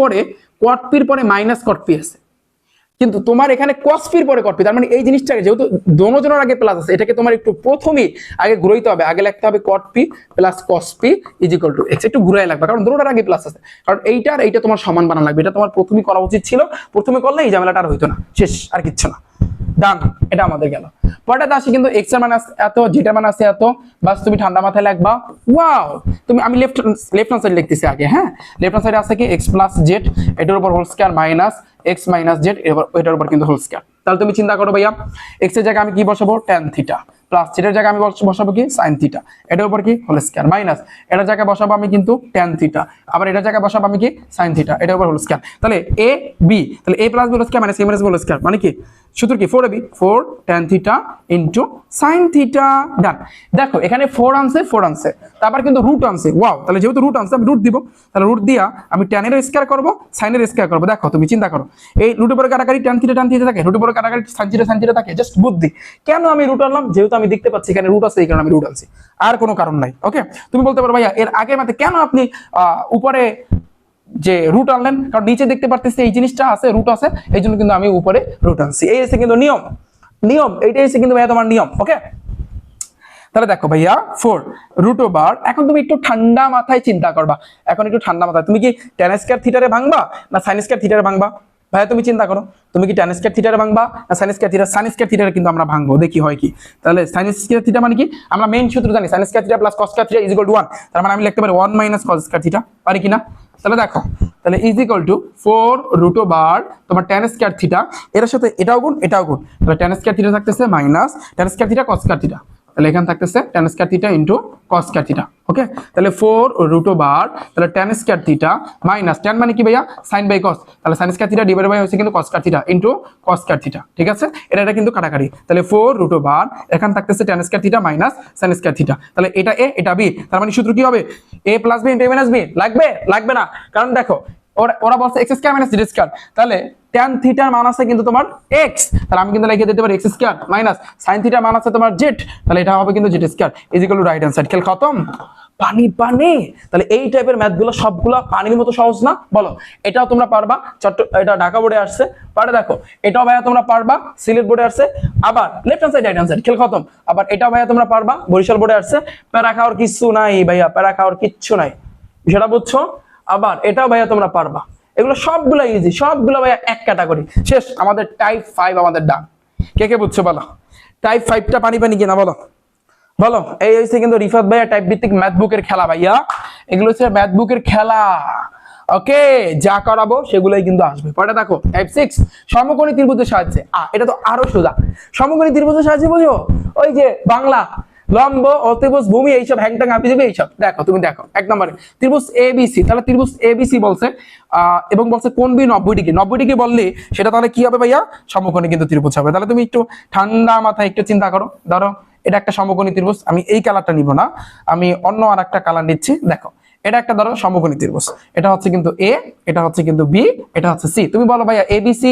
পরে মাইনাস cot p আছে, কিন্তু তোমার এখানে cos p এর পরে cot p, তার মানে এই জিনিসটাকে যেহেতু দোনোজনের আগে প্লাস আছে, এটাকে তোমার একটু প্রথমেই আগে ঘুরাইতে হবে, আগে লিখতে হবে cot p plus cos p is equal two x, একটু ঘুরাই লাগবে, কারণ দোনোটার আগে প্লাস আছে, কারণ এইটা আর এইটা তোমার সমান বানানো লাগবে, এটা তোমার প্রথমেই করা উচিত ছিল, প্রথমে করলে এই ঝামেলাটা আর হইতো না, শেষ, আর কিচ্ছু না, ডান। এটা আমাদের গেল। পরেরটা আসি কিন্তু x এর মান আছে এত, যেটা মান আছে এত, বাস তুমি ঠান্ডা মাথায় লিখবা। ওয়াও, তুমি আমি লেফট হ্যান্ড সাইড লিখতেছি আগে, হ্যাঁ লেফট হ্যান্ড সাইডে আছে কি x প্লাস z, এটার উপর whole square minus x minus z, এটার উপর কিন্তু হোল স্কয়ার। তাহলে তুমি চিন্তা করো ভাইয়া, x এর জায়গায় আমি কি বসাবো tan থিটা, প্লাস যেটার জায়গায় আমি বসাবো কি sin থিটা, এটার উপর কি হোল স্কয়ার, মাইনাস এটার জায়গায় বসাবো আমি কিন্তু tan থিটা, আবার এটার জায়গায় বসাবো আমি কি sin থিটা, এটার উপর হোল স্কয়ার। তাহলে a b, তাহলে a plus b whole square minus a minus b whole square মানে কি সূত্র কি 4ab 4 tan theta into sin theta, done. দেখো এখানে 4 আনছে, তারপর কিন্তু রুট আনছে, ওয়াও, তাহলে যেহেতু রুট আনছে আমি রুট দিব, তাহলে রুট দিয়া আমি tan এর স্কয়ার করব, sin এর স্কয়ার করব। দেখো তুমি চিন্তা করো, এই রুটের উপরে কাটাকাটি tan থিটা থাকে, রুটের উপরে কাটাকাটি sin থিটা থাকে, জাস্ট বুদ্ধি। কেন আমি রুট আনলাম? যেহেতু আমি দেখতে পাচ্ছি এখানে রুট আছে, এই কারণে আমি রুট আনছি, আর কোনো কারণ নাই। ওকে, তুমি বলতে পারো ভাইয়া এর আগের মাতে কেন আপনি উপরে যে রুট আনলেন? কারণ নিচে দেখতে পারতেছি এই জিনিসটা আছে, রুট আছে, এই জন্য কিন্তু আমি উপরে রুট আনছি, এই হচ্ছে কিন্তু নিয়ম, এইটাই হচ্ছে কিন্তু ভাইয়া তোমার নিয়ম। ওকে, তাহলে দেখো ভাইয়া 4 রুট ওভার, এখন তুমি একটু ঠান্ডা মাথায় চিন্তা করবা, এখন একটু ঠান্ডা মাথায়, তুমি কি tan স্কয়ার থিটারে ভাঙবা না sin স্কয়ার থিটারে ভাঙবা? ভাইয়া তুমি চিন্তা করো, তুমি কি tan স্কয়ার থিটারে ভাঙবা না sin square theta? sin square থিটারে কিন্তু আমরা ভাঙবো, দেখি হয় কি। তাহলে sin স্কয়ার থিটা মানে কি, আমরা মেইন সূত্র জানি sin square theta plus cos square theta is equal two 1। তার মানে আমি লিখতে পারি 1 মাইনাস cos স্কয়ার থিটা, পারি কিনা? তাহলে দেখো, তাহলে is equal to 4 root over তোমার tan স্কয়ার থিটা, এর সাথে এটাও গুণ এটাও গুণ, তাহলে tan স্কয়ার থিটা থাকতেছে minus tan square theta cos square theta, তাহলে এখানে থাকতেছে tan square theta into cos square theta. Okay, তাহলে 4 রুট ওভার তাহলে tan square theta minus tan মানে কি ভাইয়া sin বাই cos, তাহলে sin square theta divide by হচ্ছে কিন্তু cos square theta into cos square theta. ঠিক আছে, এটা কিন্তু কাটাকাটি, তাহলে 4 রুট ওভার এখানে থাকতেছে tan square theta minus sin square theta, তাহলে এটা a এটা b, তার মানে সূত্র কি হবে a plus b into a minus b। লাগবে? লাগবে না, কারণ দেখো ওরা বলছে x square minus z square, তাহলে tan থিটার মান আছে কিন্তু তোমার x, তাহলে আমি কিন্তু লিখে দিতে পারি x স্কয়ার মাইনাস sin থিটার মান আছে তোমার z, তাহলে এটা হবে কিন্তু z square is equal to right hand side. খেল খতম। পানি পানি। তাহলে এই টাইপের ম্যাথগুলো সবগুলো পানির মতো সহজ না? বলো, এটাও তোমরা পারবা, এটা ঢাকা বোর্ডে আসছে, পারে দেখো এটাও ভাইয়া তোমরা পারবা, সিলেট বোর্ডে আসছে, আবার left hand side right hand side, খেল খতম। আবার এটাও ভাইয়া তোমরা পারবা, বরিশাল বোর্ডে আসছে, প্যারা খাওয়ার কিচ্ছু নাই ভাইয়া, প্যারা খাওয়ার কিচ্ছু নাই, বিষয়টা বুঝছো? আবার এটাও ভাইয়া তোমরা পারবা, এগুলো সবগুলো ইজি, সবগুলো ভাইয়া এক ক্যাটাগরি। শেষ, আমাদের টাইপ 5 আমাদের ডান। কে কে বুঝছো বলো? টাইপ 5টা পানি পানি কিনা বলো? বলো, এই হচ্ছে কিন্তু রিফাত ভাইয়া টাইপ ভিত্তিক ম্যাথ বুকের খেলা ভাইয়া, এগুলো হচ্ছে ম্যাথ বুকের খেলা। ওকে, যা করাবো সেগুলোই কিন্তু আসবে। পরে দেখো টাইপ 6 সমকোণী ত্রিভুজের সাহায্যে, এটা তো আরো সোজা। সমকোণী ত্রিভুজের সাহায্যে বুঝো, ওই যে বাংলা লম্ব অতিভুজ ভূমি এইসব হ্যাংট্যাং হাবিজাবি এইসব দেখো, তুমি দেখো এক নম্বরে ত্রিভুজ ABC, তাহলে ত্রিভুজ ABC বলছে এবং বলছে কোণ বি 90 ডিগ্রি, 90 ডিগ্রি বললে সেটা তাহলে কি হবে ভাইয়া? সমকোণী কিন্তু ত্রিভুজ হবে। তাহলে তুমি একটু ঠান্ডা মাথায় একটু চিন্তা করো, ধরো এটা একটা সমকোণী ত্রিভুজ, আমি এই কালারটা নিব না, আমি অন্য আর একটা কালার নিচ্ছি। দেখো এটা একটা ধরো সমকোণী ত্রিভুজ, এটা হচ্ছে কিন্তু A, এটা হচ্ছে কিন্তু B, এটা হচ্ছে C। তুমি বলো ভাইয়া ABC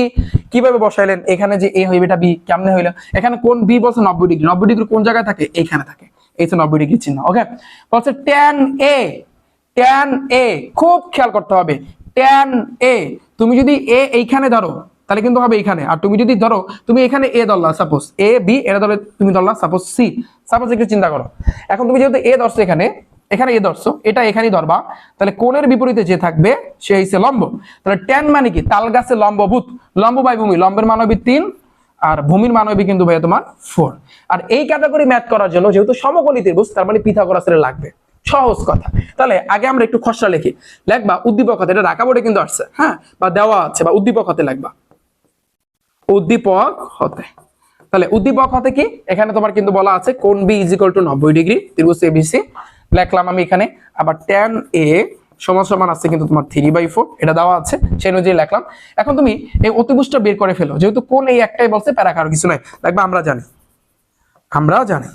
কিভাবে বসাইলেন? এখানে যে A হইবে এটা B কেমনে হইলো? এখানে কোণ B বলছে 90 ডিগ্রি, 90 ডিগ্রি কোন জায়গায় থাকে? এইখানে থাকে, এই তো 90 ডিগ্রি চিহ্ন। ওকে, বলছে tan A, tan A খুব খেয়াল করতে হবে, tan A তুমি যদি A এইখানে ধরো তাহলে কিন্তু হবে এইখানে, আর তুমি যদি ধরো তুমি এখানে A Dharla, suppose A B এটা ধরো তুমি ধরলা সাপোজ C, সাপোজ একটু চিন্তা করো, এখন তুমি যেহেতু A ধরছো এখানে, এখানে A ধরছো, এটা এখানেই ধরবা, তাহলে কোণের বিপরীতে যে থাকবে সে হইছে লম্ব। তাহলে tan মানে কি? তাল গাছে লম্বভূত, লম্ব বাই ভূমি, লম্বের মান হবে 3 আর ভূমির মান হবে কিন্তু ভাইয়া তোমার 4। আর এই ক্যাটাগরি ম্যাথ করার জন্য যেহেতু সমকোণী ত্রিভুজ, তার মানে পিথাগোরাসের লাগবে, সহজ কথা। তাহলে আগে আমরা একটু খসড়া লিখি, লিখবা উদ্দীপক হতে, এটা ঢাকা বোর্ডে কিন্তু আসছে, হ্যাঁ, বা দেওয়া আছে, বা উদ্দীপক হতে লিখবা, উদ্দীপক হতে। তাহলে উদ্দীপক হতে কি? এখানে তোমার কিন্তু বলা আছে কোণ B = 90 ডিগ্রি, ত্রিভুজ ABC লিখলাম আমি এখানে, আবার tan A সমান সমান আছে কিন্তু তোমার 3/4, এটা দেওয়া আছে, সেই অনুযায়ী লিখলাম। এখন তুমি এই অতিভুজটা বের করে ফেলো, যেহেতু কোণ এই একটাই বলছে, প্যারা কারো কিছু নাই, দেখবা আমরা জানি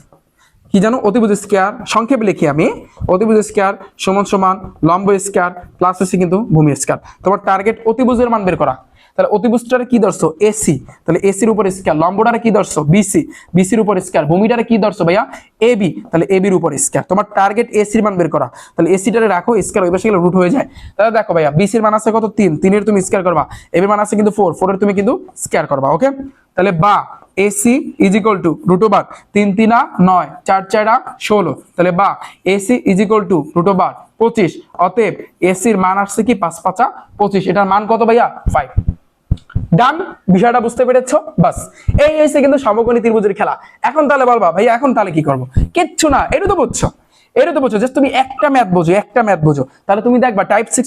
কি জানো? অতিভুজ স্কয়ার, সংক্ষেপে লিখি আমি, অতিভুজ স্কয়ার সমান সমান লম্ব স্কয়ার প্লাস হচ্ছে কিন্তু ভূমি স্কয়ার। তোমার টার্গেট অতিভুজের মান বের করা, তাহলে অতিভুজটারে কি ধরছো? AC, তাহলে AC এর উপর স্কয়ার, লম্বটারে কি ধরছো? BC, BC এর উপর স্কয়ার, ভূমিটারে কি ধরছো ভাইয়া? AB, তাহলে AB এর উপর স্কয়ার। তোমার টার্গেট AC এর মান বের করা, তাহলে AC টারে রাখো, স্কয়ার ওই পাশে গেলে রুট হয়ে যায়। তাহলে দেখো ভাইয়া BC এর মান আছে কত? 3, 3 এর তুমি স্কয়ার করবা, AB এর মান আছে কিন্তু 4, 4 এর তুমি কিন্তু স্কয়ার করবা। ওকে, তাহলে বা AC = √3 3 9 4 4 16, তাহলে বা AC = √25। অতএব AC এর মান আসছে কি? 5 5 25, এটার মান কত ভাইয়া? 5। ডান, বিষয়টা বুঝতে পেরেছো? বাস, এই হইছে কিন্তু সমকোণী ত্রিভুজের খেলা। এখন তাহলে বলবা ভাইয়া এখন তাহলে কি করব? কিচ্ছু না, এটা তো বুঝছো, জাস্ট তুমি একটা ম্যাথ বোঝো, তাহলে তুমি দেখবা টাইপ 6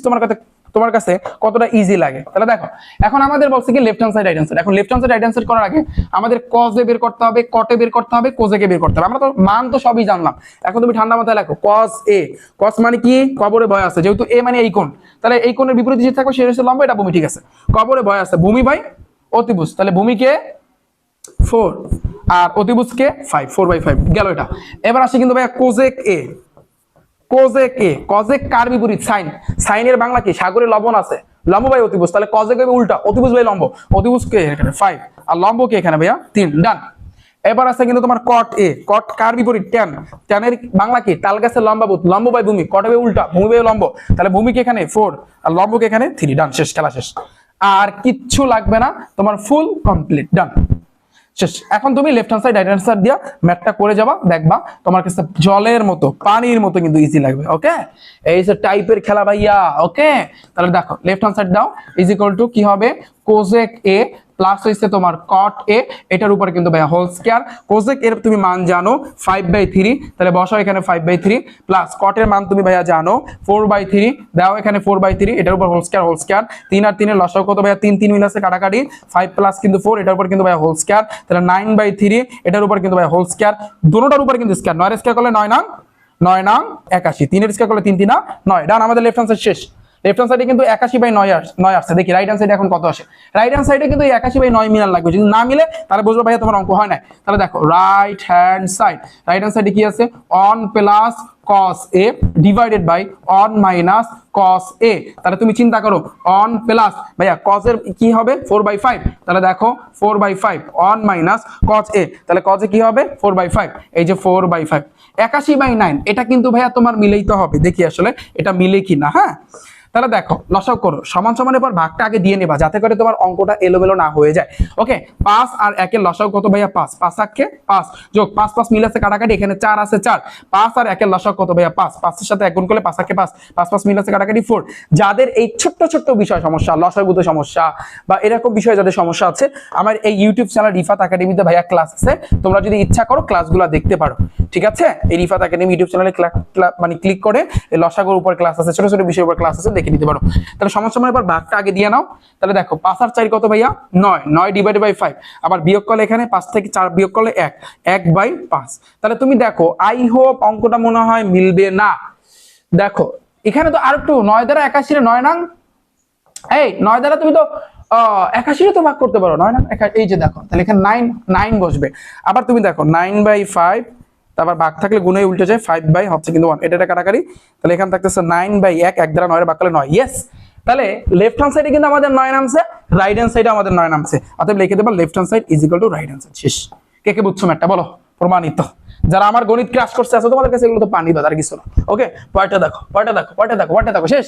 তোমার কাছে কতটা ইজি লাগে। তাহলে দেখো, এখন আমাদের বলছে কি left hand side right hand side. এখন left hand side right hand side করার আগে আমাদের cos এ বের করতে হবে, cot এ বের করতে হবে, cos এ বের করতে হবে। আমরা তো মান তো সবই জানলাম, এখন তুমি ঠান্ডা মাথায় লেখো cos A, cos মানে কি? কবরে ভয় আছে, যেহেতু A মানে এই কোণ, তাহলে এই কোণের বিপরীতে যে থাকবে সেটা হচ্ছে লম্ব, এটা ভূমি, ঠিক আছে। কবরে ভয় আছে, ভূমি বাই অতিভুজ, তাহলে ভূমিকে 4 আর অতিভুজকে 5, 4/5 গেল এটা। এবার আসি কিন্তু ভাইয়া cosec A, cosec কার বিপরীত? সাইন, সাইনের বাংলা কি? সাগরে লবণ আছে, লম্ব বাই অতিভুজ, তাহলে cosec হবে উল্টা, অতিভুজ বাই লম্ব, অতিভুজকে এখানে 5 আর লম্বকে এখানে ভাইয়া 3, ডান। এবার আছে কিন্তু তোমার cot A, cot কার বিপরীত? tan, tan এর বাংলা কি? তাল গাছের লম্বাভূত, লম্ব বাই ভূমি, cot হবে উল্টা, ভূমি বাই লম্ব, তাহলে ভূমিকে এখানে 4 আর লম্বকে এখানে 3, ডান, শেষ, খেলা শেষ। আর কিচ্ছু লাগবে না, তোমার ফুল কমপ্লিট, ডান। শেষ। এখন তুমি left hand side right hand side দিয়া ম্যাথটা করে যাবা, দেখবা তোমার কাছে জলের মতো পানির মতো কিন্তু ইজি লাগবে। ওকে, এই যে টাইপের খেলা ভাইয়া। ওকে, তাহলে দেখো লেফট হ্যান্ড সাইড দাও ইজ ইকুয়াল টু কি হবে, কোজেক এ প্লাস হইছে তোমার কট এ, এটার উপরে কিন্তু ভাইয়া হোল স্কয়ার। কোজেক এর তুমি মান জানো 5/3, তাহলে বসাও এখানে 5/3 প্লাস কট এর মান তুমি ভাইয়া জানো 4/3, দাও এখানে 4/3, এটার উপর হোল স্কয়ার 3 আর 3 এর লসাগু কত ভাইয়া, 3 3 মিলাছে কাটাকাটি, 5 প্লাস কিন্তু 4, এটার উপর কিন্তু ভাইয়া হোল স্কয়ার, তাহলে 9/3, এটার উপর কিন্তু ভাইয়া হোল স্কয়ার, দুটোটার উপর কিন্তু স্কয়ার, 9 এর স্কয়ার করলে 9 9 81, 3 এর স্কয়ার করলে 3 3 9। ডান, আমাদের লেফট হ্যান্ড সাইড শেষ। লেফট হ্যান্ড সাইডে কিন্তু 81/9 আসছে। দেখি রাইট হ্যান্ড সাইডে এখন কত আসে। রাইট হ্যান্ড সাইডে কিন্তু 81/9 মিলান লাগবে, যদি না মিলে তাহলে বুঝবো ভাইয়া তোমার অঙ্ক হয় না। তাহলে দেখো রাইট হ্যান্ড সাইডে কি আছে, one plus cos a divided by one minus cos a। তাহলে তুমি চিন্তা করো অন প্লাস ভাইয়া cos এর কি হবে 4/5, তাহলে দেখো 4/5 অন মাইনাস cos a, তাহলে cos এ কি হবে 4/5, এই যে 4/5 81/9, এটা কিন্তু ভাইয়া তোমার মিলেই তো হবে। দেখি আসলে এটা মিলে কিনা। হ্যাঁ, তাহলে দেখো লসাগু করো, সমান সমানের পর ভাগটা আগে দিয়ে নেবা যাতে করে তোমার অঙ্কটা এলোমেলো না হয়ে যায়। ওকে, 5 আর 1 এর লসাগু কত ভাইয়া 5, 5 আঁকে 5 যোগ 5 5 মিলাছে কাটাকাটি, এখানে 4 আছে 4, 5 আর 1 এর লসাগু কত ভাইয়া 5, 5 এর সাথে 1 গুণ করলে 5 আঁকে 5, 5 5 মিলাছে কাটাকাটি 4। যাদের এই ছোট্ট ছোট্ট বিষয় সমস্যা, লসাগুতে সমস্যা বা এরকম বিষয়ে যাদের সমস্যা আছে, আমার এই ইউটিউব চ্যানেল রিফাত একাডেমিতে ভাইয়া ক্লাস আছে, তোমরা যদি ইচ্ছা করো ক্লাসগুলো দেখতে পারো। ঠিক আছে, এই রিফাত একাডেমি ইউটিউব চ্যানেলে মানে ক্লিক করে এই লসাগুর উপর ক্লাস আছে, ছোট ছোট বিষয়ের উপর ক্লাস আছে, দেখে নিতে পারো। তাহলে সমান সমানের পর ভাগটা আগে দিয়ে নাও। তাহলে দেখো 5 আর 4 কত ভাইয়া 9, 9 ডিভাইডেড বাই 5, আবার বিয়োগ করলে এখানে 5 থেকে 4 বিয়োগ করলে 1, 1/5। তাহলে তুমি দেখো আই হোপ অঙ্কটা মনে হয় মিলবে না। দেখো এখানে তো আর একটু 9 দ্বারা 81 রে 9 নং, এই 9 দ্বারা তুমি তো 81 রে তো ভাগ করতে পারো, 9 নং এই যে দেখো, তাহলে এখানে 9 বসবে। আবার তুমি দেখো 9/5, তারপর ভাগ থাকলে গুণে উল্টে যায় 5 হচ্ছে কিন্তু 1, এটা কাটাকাটি, তাহলে এখানে থাকতেছে 9/1, 1 দ্বারা 9 এর ভাগ করলে 9। ইয়েস, তাহলে লেফট হ্যান্ড সাইডে কিন্তু আমাদের 9 নামছে, রাইট হ্যান্ড সাইডে আমাদের 9 নামছে, অতএব লিখে দেব left hand side is equal to right hand side. শেষ। কে কে বুঝছো ম্যাথটা বলো, প্রমাণিত। যারা আমার গণিত ক্লাস করছে আছে তোমাদের কাছে এগুলো তো পানি বাদ আর কিছু না। ওকে, পয়েন্টটা দেখো। শেষ।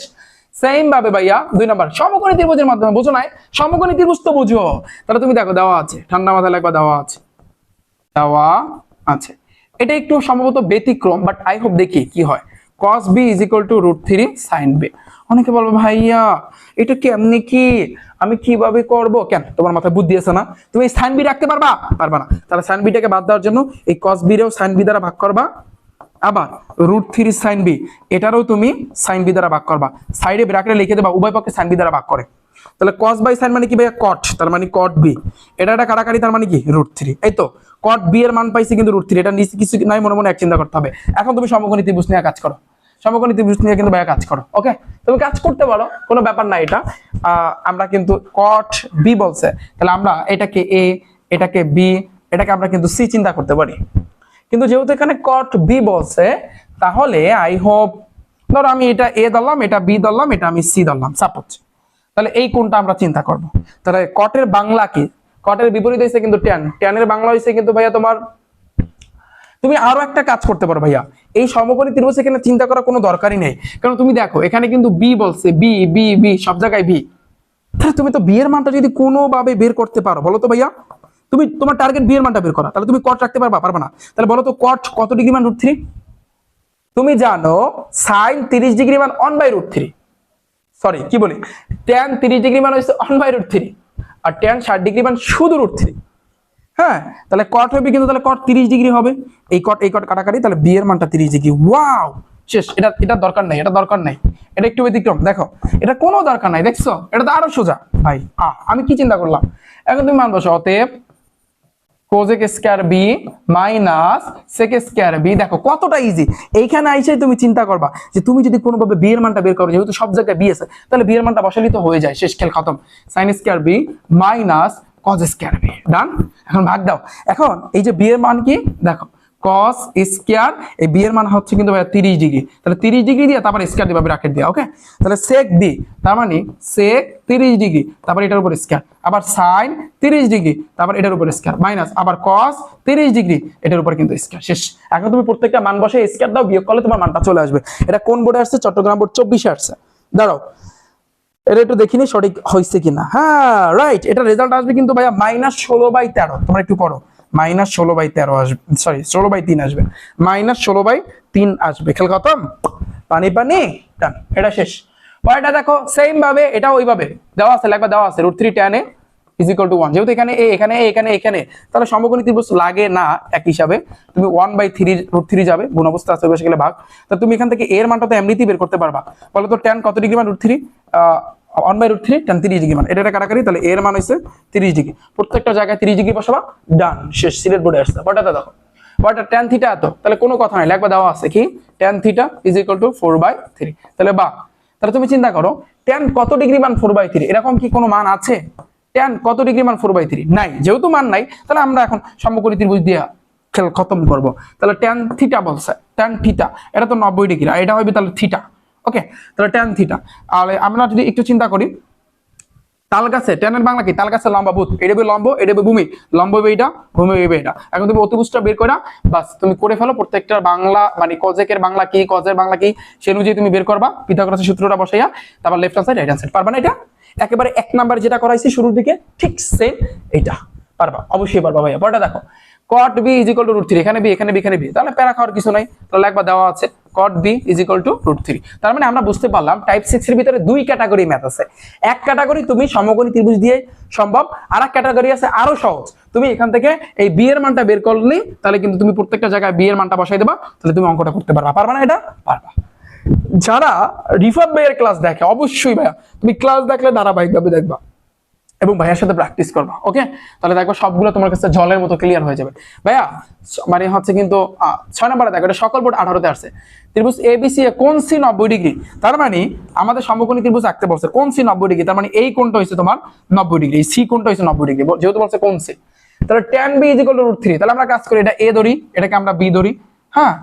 সেম ভাবে ভাইয়া 2 নাম্বার সমকোণী ত্রিভুজের মাধ্যমে, বুঝো নাই সমকোণী ত্রিভুজ তো বুঝো। তাহলে তুমি দেখো দেওয়া আছে, ঠান্ডা মাথায় লাগবা, দেওয়া আছে। এটা একটু সম্ভবত ব্যতিক্রম, বাট আই হোপ দেখি কি হয়। cos b is equal two √3 sin b। অনেকে বলবে ভাইয়া এটা কেমনে কি, আমি কিভাবে করব? কেন, তোমার মাথায় বুদ্ধি আছে না? তুমি এই sin b রাখতে পারবা না? তাহলে sin b টাকে বাদ দেওয়ার জন্য এই cos b রেও sin b দ্বারা ভাগ করবা, আবার √3 sin b এটারও তুমি sin b দ্বারা ভাগ করবা, সাইডে ব্র্যাকেটে লিখে দেবা উভয় পক্ষে sin b দ্বারা ভাগ করে। তাহলে cos বাই sin মানে কি ভাইয়া cot, তার মানে cot b, এটা কাটাকাটি, তার মানে কি √3। এই তো cot b এর মান পাইছি কিন্তু √3, এটা নিচে কিছু নাই, মনে মনে এক চিন্তা করতে হবে। এখন তুমি সমকোণী ত্রিভুজ নিয়ে কাজ করো, সমকোণী ত্রিভুজ নিয়ে কিন্তু ভাইয়া কাজ করো। ওকে, তুমি কাজ করতে পারো, কোনো ব্যাপার না। এটা আমরা কিন্তু cot b বলছে, তাহলে আমরা এটাকে a, এটাকে b, এটাকে আমরা কিন্তু c চিন্তা করতে পারি। কিন্তু যেহেতু এখানে cot b বলছে, তাহলে আই হোপ ধরো আমি এটা a ধরলাম, এটা b ধরলাম, এটা আমি c ধরলাম সাপোজ, তাহলে এই কোণটা আমরা চিন্তা করব। তাহলে কটের বাংলা কি, কটের বিপরীত হইছে কিন্তু tan, tan এর বাংলা হইছে কিন্তু ভাইয়া তোমার, তুমি আরো একটা কাজ করতে পারো ভাইয়া, এই সমকোণী ত্রিভুজ এখানে চিন্তা করার কোনো দরকারই নেই, কারণ তুমি দেখো এখানে কিন্তু b বলছে, b b b সব জায়গায় b, তাহলে তুমি তো b এর মানটা যদি কোনোভাবে বের করতে পারো, বলো তো ভাইয়া, তুমি তোমার টার্গেট b এর মানটা বের করা, তাহলে তুমি কট রাখতে পারবা না? তাহলে বলো তো কট কত ডিগ্রি মান √3? তুমি জানো sin 30 ডিগ্রি মান 1/√3, সরি কি বলি, tan 30 ডিগ্রি মান হচ্ছে 1/√3, আর tan 60 ডিগ্রি মান শুধু √3। হ্যাঁ, তাহলে কট হবে কিন্তু, তাহলে কট 30 ডিগ্রি হবে, এই কট কাটাকাটি, তাহলে b এর মানটা 30 ডিগ্রি। ওয়াও, শেষ। এটা দরকার নাই, এটা একটু ব্যতিক্রম। দেখো এটা কোনো দরকার নাই, দেখছো, এটা তো আরো সোজা ভাই। আমি কি চিন্তা করলাম, এখন তুমি মান বসো, অতএব cosec square b minus sec square b। দেখো কতটা ইজি, এইখানে আইসে তুমি চিন্তা করবা যে তুমি যদি কোনোভাবে b এর মানটা বের করো, যেহেতু সব জায়গায় b আছে, তাহলে b এর মানটা বসালেই তো হয়ে যায়, শেষ, খেল খতম। sin square b minus cos square b, ডান। এখন ভাগ দাও। এখন এই যে b এর মান কি দেখো, cos স্কয়ার, এই b এর মান হচ্ছে কিন্তু ভাই 30 ডিগ্রি, তাহলে 30 ডিগ্রি দিয়ে তারপর স্কয়ার দিবা ব্র্যাকেট দিয়ে। ওকে, তাহলে sec b, তার মানে sec 30 ডিগ্রি, তারপর এটার উপর স্কয়ার, আবার sin 30 ডিগ্রি, তারপর এটার উপর স্কয়ার, মাইনাস আবার cos 30 ডিগ্রি, এটার উপর কিন্তু স্কয়ার, শেষ। এখন তুমি প্রত্যেকটা মান বসে স্কয়ার দাও, বিয়োগ করলে তোমার মানটা চলে আসবে। এটা কোন বোর্ডে আসছে? চট্টগ্রাম বোর্ড 24 এ আসছে। দাঁড়াও, এটা একটু দেখিনি সঠিক হয়েছে কিনা। হ্যাঁ রাইট, এটা রেজাল্ট আসবে কিন্তু ভাইয়া -16/13। তোমরা একটু পড়ো, -16/13 আসবে, সরি 16/3 আসবে, -16/3 আসবে। খেল খতম, পানি পানি ডান, এটা শেষ। পরেরটা দেখো সেম ভাবে, এটা ওইভাবে দেওয়া আছে, লাগবে দেওয়া আছে √3 tan a = 1। যেহেতু এখানে a, এখানে a, এখানে এখানে, তাহলে সমকোণী ত্রিভুজ লাগে না এক হিসাবে, তুমি 1/3 √3 যাবে, গুণ অবস্থা আছে বসে গেলে ভাগ। তা তুমি এখান থেকে এর মানটা তো এমনিতেই বের করতে পারবা। বলো তো tan কত ডিগ্রি মান √3? 1/√3 tan 30 ডিগ্রি মান, এটা কাটাকাটি, তাহলে এর মান হইছে 30 ডিগ্রি। প্রত্যেকটা জায়গায় 30 ডিগ্রি বসাবা, ডান, শেষ। সিলেট বোর্ডে আসছে। পরেরটা দেখো, পরেরটা tan থিটা এত, তাহলে কোনো কথা নাই, লাগবে দেওয়া আছে কি tan থিটা = 4/3। তাহলে বা, তাহলে তুমি চিন্তা করো tan কত ডিগ্রি মান 4/3, এরকম কি কোনো মান আছে? tan কত ডিগ্রি মান 4/3 নাই, যেহেতু মান নাই তাহলে আমরা এখন সমকোণী ত্রিভুজ দিয়ে খেল খতম করব। তাহলে tan থিটা বলছে, tan থিটা এটা তো 90 ডিগ্রি, আর এটা হবে তাহলে থিটা। ওকে, তাহলে tan থিটা। আর আমরা যদি একটু চিন্তা করি, তাল গাছে, ট্যানের বাংলা কি? তাল গাছে লম্বা ভূত, এটা হবে লম্ব, এটা হবে ভূমি, লম্ব হবে এটা, ভূমি হবে এটা। এখন তুমি অতিভুজটা বের করা, বাস তুমি করে ফেলো। প্রত্যেকটা বাংলা মানে কজেকের বাংলা কি, কজের বাংলা কি, সে অনুযায়ী তুমি বের করবা পিথাগোরাসের সূত্রটা বসাইয়া, তারপর left hand side right hand side. পারবা না? এটা একেবারে 1 নাম্বার যেটা করাইছি শুরুর দিকে, ঠিক সেম এটা পারবা, অবশ্যই পারবা ভাইয়া। পরেরটা দেখো, cot b = √3, এখানে b, এখানে b, এখানে b, তাহলে প্যারা খাওয়ার কিছু নাই, তাহলে একবার দেওয়া আছে cot b = √3। তার মানে আমরা বুঝতে পারলাম টাইপ 6 এর ভিতরে দুই ক্যাটাগরি ম্যাথ আছে। এক ক্যাটাগরি তুমি সমকোণী ত্রিভুজ দিয়ে সম্ভব, আর এক ক্যাটাগরি আছে আরো সহজ। তুমি এখান থেকে এই b এর মানটা বের করলে, তাহলে কিন্তু তুমি প্রত্যেকটা জায়গায় b এর মানটা বসাই দেবা, তাহলে তুমি অঙ্কটা করতে পারবা। পারবা না? এটা পারবা। যারা রিফাত ভাইয়ের ক্লাস দেখে, অবশ্যই ভাইয়া তুমি ক্লাস দেখলে ধারাবাহিকভাবে দেখবা এবং ভাইয়ার সাথে প্র্যাকটিস করবা। ওকে, তাহলে দেখো সবগুলো তোমার কাছে জলের মতো ক্লিয়ার হয়ে যাবে ভাইয়া। মানে হচ্ছে কিন্তু 6 নম্বরে দেখো, এটা সকল বোর্ড 18-তে আসছে। ত্রিভুজ এবিসি এ কোণ সি 90 ডিগ্রি, তার মানে আমাদের সমকোণী ত্রিভুজ আঁকতে বলছে, কোণ সি 90 ডিগ্রি, তার মানে এই কোণটা হইছে তোমার 90 ডিগ্রি, এই সি কোণটা হইছে 90 ডিগ্রি, যেহেতু বলছে কোণ সি। তাহলে tan b = √3, তাহলে আমরা কাজ করি, এটা a ধরি, এটাকে আমরা b ধরি। হ্যাঁ,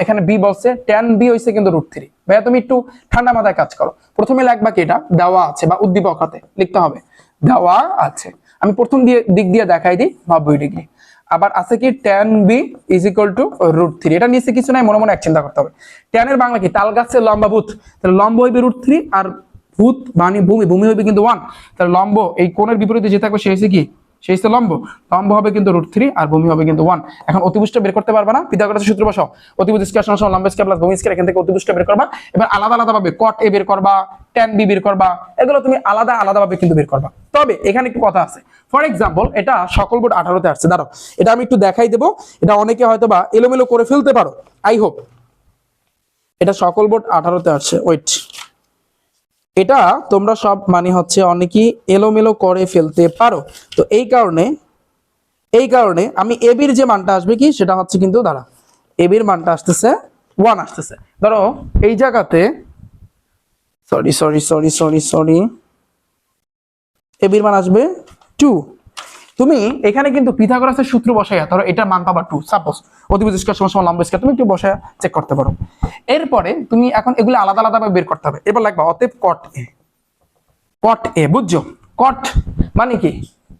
এখানে b বলছে, tan b হইছে কিন্তু √3। ভাইয়া তুমি একটু ঠান্ডা মাথায় কাজ করো, প্রথমে লিখবা কি, এটা দেওয়া আছে বা উদ্দীপক হাতে লিখতে হবে, দেওয়া আছে। আমি প্রথম দিক দিয়ে দেখাই দিই 90 ডিগ্রি। আবার আছে কি tan b = √3, এটা নিচে কিছু নাই, মনে মনে এক চিন্তা করতে হবে। tan এর বাংলা কি? তাল গাছের লম্বা ভূত, তাহলে লম্ব হইবে √3, আর ভূত মানে ভূমি, ভূমি হইবে কিন্তু 1, তাহলে লম্ব এই কোণের বিপরীতে যে থাকবে সে হইছে কি? সেই হচ্ছে লম্ব। লম্ব হবে কিন্তু √3 আর ভূমি হবে কিন্তু 1। এখন অতিভুজটা বের করতে পারবা না, পিথাগোরাসের সূত্র বসাও, অতিভুজ স্কয়ার সমান লম্ব স্কয়ার প্লাস ভূমি স্কয়ার, এখান থেকে অতিভুজটা বের করবা। এবার আলাদা আলাদা ভাবে cot a বের করবা, tan b বের করবা, এগুলো তুমি আলাদা আলাদা ভাবে কিন্তু বের করবা। তবে এখানে একটু কথা আছে, ফর এক্সাম্পল এটা সকল বোর্ড 18-তে আসছে, দাঁড়াও এটা আমি একটু দেখাই দেবো, এটা অনেকে হয়তো বা এলোমেলো করে ফেলতে পারো, আই হোপ। এটা সকল বোর্ড 18-তে আসছে, ওয়েট, এটা তোমরা সব মানে হচ্ছে অনেকেই এলোমেলো করে ফেলতে পারো, তো এই কারণে আমি এবির যে মানটা আসবে কি, সেটা হচ্ছে কিন্তু দাঁড়া, এবির মানটা আসতেছে 1 আসতেছে। ধরো এই জায়গাতে সরি এবির মান আসবে 2। তুমি এখানে কিন্তু পিথাগোরাসের সূত্র বসাইয়া ধরো এটার মান পাবা 2, সাপোজ অতিভুজ স্কয়ার সমান লম্ব স্কয়ার, তুমি একটু বসায়া চেক করতে পারো। এরপরে তুমি এখন এগুলো আলাদা আলাদা ভাবে বের করতে হবে। এবার লাগবে অতএব cot a, বুঝছো? cot মানে কি?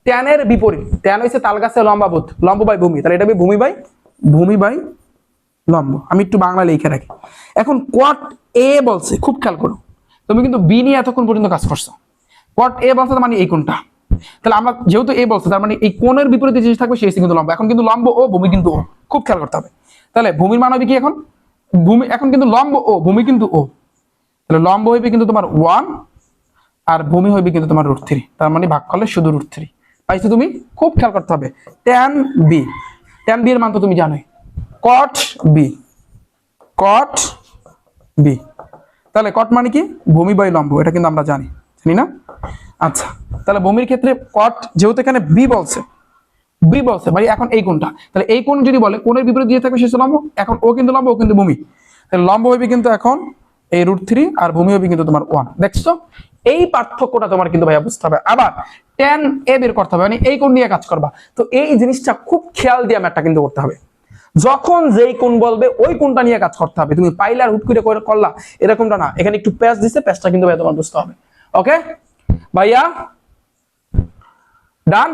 tan এর বিপরীত, tan হইছে তাল গাছে লম্বা ভূত, লম্ব বাই ভূমি, তাহলে এটা হবে ভূমি বাই লম্ব। আমি একটু বাংলা লিখে রাখি। এখন cot a বলছে, খুব খেয়াল করো, তুমি কিন্তু b নিয়ে এতক্ষণ পর্যন্ত কাজ করছো। cot a বলছে মানে এই কোণটা, তাহলে আমরা যেহেতু a বলছে, তার মানে এই কোণের বিপরীতে যে থাকবে সেই কিন্তু লম্ব। এখন কিন্তু লম্ব ও, ভূমি কিন্তু ও, খুব খেয়াল করতে হবে। তাহলে ভূমির মান হবে কি? এখন ভূমি, এখন কিন্তু লম্ব ও, ভূমি কিন্তু ও, তাহলে লম্ব হইবে কিন্তু তোমার 1 আর ভূমি হইবে কিন্তু তোমার √3, তার মানে ভাগ করলে শুধু √3 পাইছো তুমি। খুব খেয়াল করতে হবে। tan b এর মান তো তুমি জানোই, cot b, তাহলে cot মানে কি? ভূমি বাই লম্ব, এটা কিন্তু আমরা জানি না? আচ্ছা, তাহলে ভূমির ক্ষেত্রে cot, যেহেতু এখানে b বলছে ভাই, এখন এই কোণটা, তাহলে এই কোণ যদি বলে কোণের বিপরীত দিয়ে থাকবে সে লম্ব, এখন ও কিন্তু লম্ব, ও কিন্তু ভূমি, তাহলে লম্ব হইবে কিন্তু এখন এই √3 আর ভূমি হবে কিন্তু তোমার 1। দেখছো, এই পার্থক্যটা তোমার কিন্তু ভাইয়া বুঝতে হবে। আবার tan a বের করতে হবে, মানে এই কোণ নিয়ে কাজ করবা, তো এই জিনিসটা খুব খেয়াল দিয়ে ম্যাথটা কিন্তু করতে হবে। যখন যেই কোণ বলবে ওই কোণটা নিয়ে কাজ করতে হবে, তুমি পাইলে আর হুট করে করলা এরকমটা না, এখানে একটু প্যাচ দিছে, প্যাচটা কিন্তু ভাইয়া তোমার বুঝতে হবে। ওকে ভাইয়া, ডান।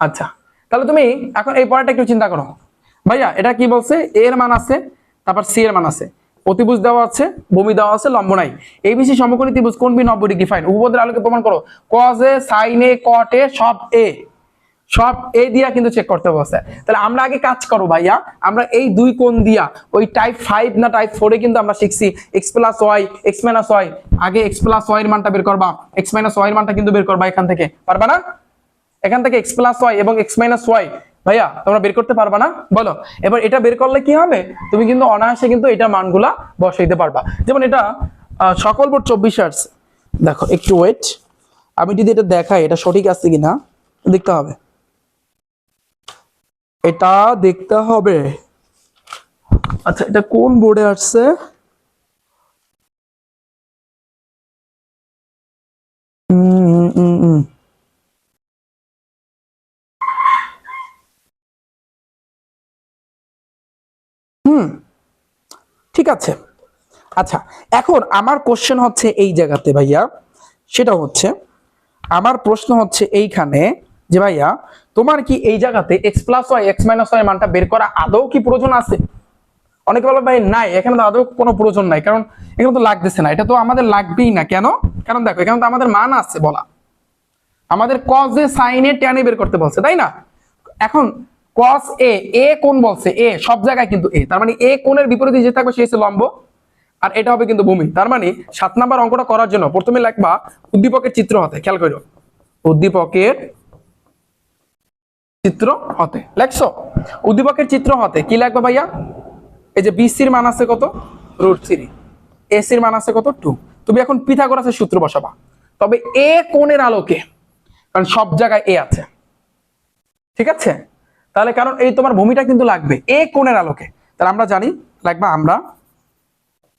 আচ্ছা, তাহলে তুমি এখন এই পরেরটা একটু চিন্তা করো। ভাইয়া এটা কি বলছে? a এর মান আছে, তারপর c এর মান আছে, অতিভুজ দেওয়া আছে, ভূমি দেওয়া আছে, লম্ব নাই। এবিসি সমকোণী ত্রিভুজ কোণ বি 90 ডিগ্রি ফাইন। উপপাদ্যের আলোকে প্রমাণ করো। cos a sin a cot a সব এ দিয়া কিন্তু চেক করতে বলছে। তাহলে আমরা আগে কাজ করো ভাইয়া, আমরা এই দুই কোণ দিয়া ওই টাইপ 5 না টাইপ 4 এ কিন্তু আমরা শিখছি x + y x - y। আগে x + y এর মানটা বের করবা, x - y এর মানটা কিন্তু বের করবা এখান থেকে, পারবা না? এখান থেকে x + y এবং x - y ভাইয়া তোমরা বের করতে পারবা না? বলো। এবার এটা বের করলে কি হবে, তুমি কিন্তু অনায়াসে কিন্তু এটা মানগুলা বসাইতে পারবা। যেমন এটা সকল বোর্ড 24 আসছে। দেখো একটু ওয়েট, আমি যদি এটা দেখাই এটা সঠিক আছে কিনা দেখতে হবে, এটা দেখতে হবে। আচ্ছা এটা কোন বোর্ডে আসছে? ঠিক আছে। আচ্ছা এখন আমার কোশ্চেন হচ্ছে এই জায়গাতে ভাইয়া, সেটা হচ্ছে আমার প্রশ্ন হচ্ছে এইখানে যে ভাইয়া তোমার কি এই জায়গাতে x + y x - y মানটা বের করা আদৌ কি প্রয়োজন আছে? অনেকে বলে ভাই নাই, এখানে তো আদৌ কোনো প্রয়োজন নাই, কারণ এখানে তো লাগতেছে না। এটা তো আমাদের লাগবেই না, কেন? কারণ দেখো এখানে তো আমাদের মান আছে বলা, আমাদের cos a sin a tan a বের করতে বলছে, তাই না? এখন cos a কোণ বলছে, a সব জায়গায় কিন্তু a, তার মানে a কোণের বিপরীতে যে থাকবে সে হচ্ছে লম্ব, আর এটা হবে কিন্তু ভূমি। তার মানে 7 নাম্বার অঙ্কটা করার জন্য প্রথমে লিখবা উদ্দীপকের চিত্র হতে। খেয়াল করো, উদ্দীপকের চিত্র হতে লেখছো। উদ্দীপকের চিত্র হতে কি লিখবা ভাইয়া? এই যে BC এর মান আছে কত? √3, AC এর মান আছে কত? 2। তুমি এখন পিথাগোরাসের সূত্র বসাবা, তবে a কোণের আলোকে, কারণ সব জায়গায় a আছে, ঠিক আছে? তাহলে কারণ এই তোমার ভূমিটা কিন্তু লাগবে a কোণের আলোকে। তাহলে আমরা জানি লিখবা, আমরা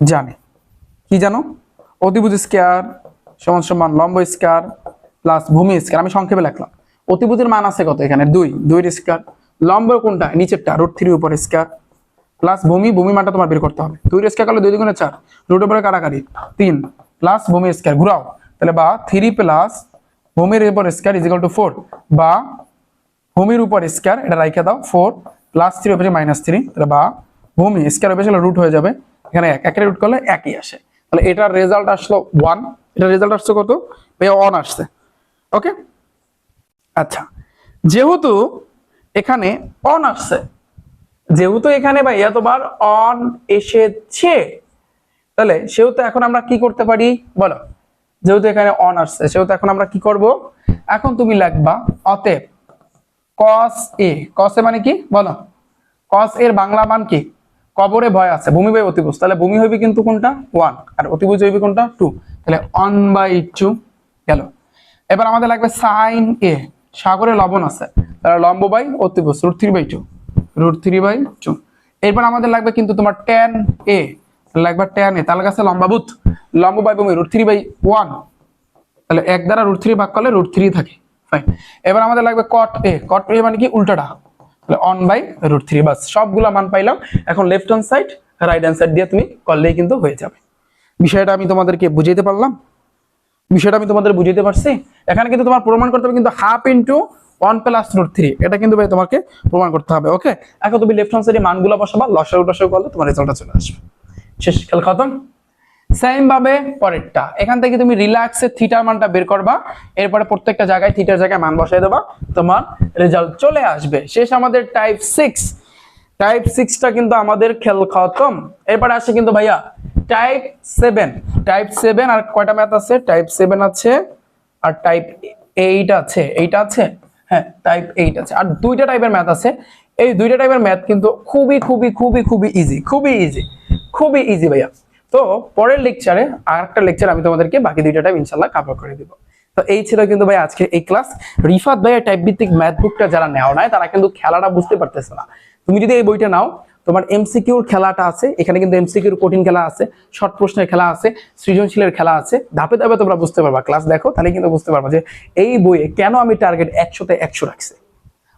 জানি কি জানো? অতিভুজ স্কয়ার সমান সমান লম্ব স্কয়ার প্লাস ভূমি স্কয়ার। আমি সংক্ষেপে লিখলাম। অতিভুজের মান আছে কত? এখানে 2, 2 এর স্কয়ার। লম্ব কোনটা? নিচেরটা, √3 উপরে স্কয়ার প্লাস ভূমি মানটা তোমার বের করতে হবে। 2 এর স্কয়ার করলে 2 × 4, রুট উপরে কাটাকাটি 3 প্লাস ভূমি স্কয়ার ঘুরাও, তাহলে বা 3 প্লাস ভূমির উপর স্কয়ার = 4, বা ভূমির উপর স্কয়ার এটা রাইখা দাও 4 প্লাস 3 উপরে -3, তাহলে বা ভূমি স্কয়ার উপরে রুট হয়ে যাবে, এখানে 1 এর রুট করলে 1ই আসে। তাহলে এটার রেজাল্ট আসলো 1, এটার রেজাল্ট আসছে কত ভাইয়া? 1 আসছে। ওকে আচ্ছা, যেহেতু এখানে 1 আসছে, যেহেতু এখানে ভাইয়া তোমার 1 এসেছে, তাহলে সেহেতু এখন আমরা কি করতে পারি বলো? যেহেতু এখানে 1 আসছে সেহেতু এখন আমরা কি করব? এখন তুমি লিখবা অতএব cos a মানে কি বলো? cos এর বাংলা মান কি? কবরে ভয় আছে, ভূমি বাই অতিভুজ, তাহলে ভূমি হইবে কিন্তু কোনটা? 1, আর অতিভুজ হইবে কোনটা? 2, তাহলে 1/2 গেল। এবার আমাদের লাগবে sin a, সাগরে লবণ আছে, তাহলে লম্ব বাই অতিভুজ √3/2, √3/2। এরপর আমাদের লাগবে কিন্তু তোমার tan a, লাগবে tan a, তাহলে কাছে লম্বাভূত, লম্ব বাই ভূমি √3/1, তাহলে 1 দ্বারা √3 ভাগ করলে √3 থাকে, ফাইন। এবার আমাদের লাগবে cot a মানে কি? উল্টাটা, তাহলে 1/√3। বাস সবগুলা মান পাইলাম। এখন left hand side right hand side দিয়ে তুমি করলেই কিন্তু হয়ে যাবে। বিষয়টা আমি তোমাদেরকে বুঝাইতে পারলাম? বিষয়টা আমি তোমাদের বুঝাইতে পারছি? এখানে কিন্তু তোমার প্রমাণ করতে হবে কিন্তু 1/2 × 1 + √3, এটা কিন্তু ভাই তোমাকে প্রমাণ করতে হবে। ওকে, এখন তুমি লেফট হ্যান্ড সাইডে মানগুলো বসাবা, লসাগু টসাগু করলে তোমার রেজাল্টটা চলে আসবে। শেষ, খেল খতম। সেম ভাবে পরেরটা, এখান থেকে তুমি রিল্যাক্সে থিটার মানটা বের করবা, এরপরে প্রত্যেকটা জায়গায় থিটার জায়গায় মান বসাই দেবা, তোমার রেজাল্ট চলে আসবে। শেষ আমাদের টাইপ 6। টাইপ 6টা কিন্তু আমাদের খেল খতম। এরপরে আসে কিন্তু ভাইয়া টাইপ 7। টাইপ 7 আর কয়টা ম্যাথ আছে? টাইপ 7 আছে আর টাইপ 8 আছে, এইটা আছে, হ্যাঁ টাইপ 8 আছে, আর দুইটা টাইপের ম্যাথ আছে। এই দুইটা টাইপের ম্যাথ কিন্তু খুবই ইজি, খুবই ইজি ভাইয়া। তো পরের লেকচারে আরেকটা লেকচার আমি তোমাদেরকে বাকি দুইটা টাইপ ইনশাআল্লাহ কভার করে দিব। তো এই ছিল কিন্তু ভাই আজকে এই ক্লাস। রিফাত ভাইয়া টাইপ ভিত্তিক ম্যাথ বুকটা যারা নেওয়া নাই তারা কিন্তু খেলাটা বুঝতে পারতেছে না। তুমি যদি এই বইটা নাও, তোমার এমসিকিউর খেলাটা আছে, এখানে কিন্তু এমসিকিউর কঠিন খেলা আছে, শর্ট প্রশ্নের খেলা আছে, সৃজনশীলের খেলা আছে, ধাপে ধাপে তোমরা বুঝতে পারবা। ক্লাস দেখো তাহলে কিন্তু বুঝতে পারবা যে এই বইয়ে কেন আমি টার্গেট 100তে 100 রাখছি।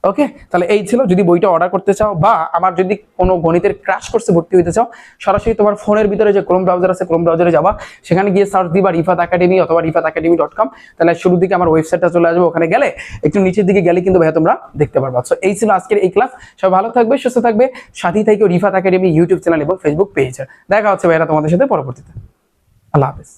ওকে, তাহলে এই ছিল। যদি বইটা অর্ডার করতে চাও বা আমার যদি কোনো গণিতের ক্র্যাশ কোর্সে ভর্তি হতে চাও, সরাসরি তোমার ফোনের ভিতরে যে ক্রোম ব্রাউজার আছে, ক্রোম ব্রাউজারে যাবা, সেখানে গিয়ে সার্চ দিবা রিফাত একাডেমি অথবা rifatacademy.com। তাহলে শুরুর দিকে আমার ওয়েবসাইটটা চলে আসবে, ওখানে গেলে একটু নিচের দিকে গেলে কিন্তু ভাইয়া তোমরা দেখতে পারবা। সো এই ছিল আজকের এই ক্লাস। সবাই ভালো থাকবে, সুস্থ থাকবে, সাথেই থাকো রিফাত একাডেমি ইউটিউব চ্যানেল এবং ফেসবুক পেজে। দেখা হচ্ছে ভাইয়া তোমাদের সাথে পরবর্তীতে। আল্লাহ হাফেজ।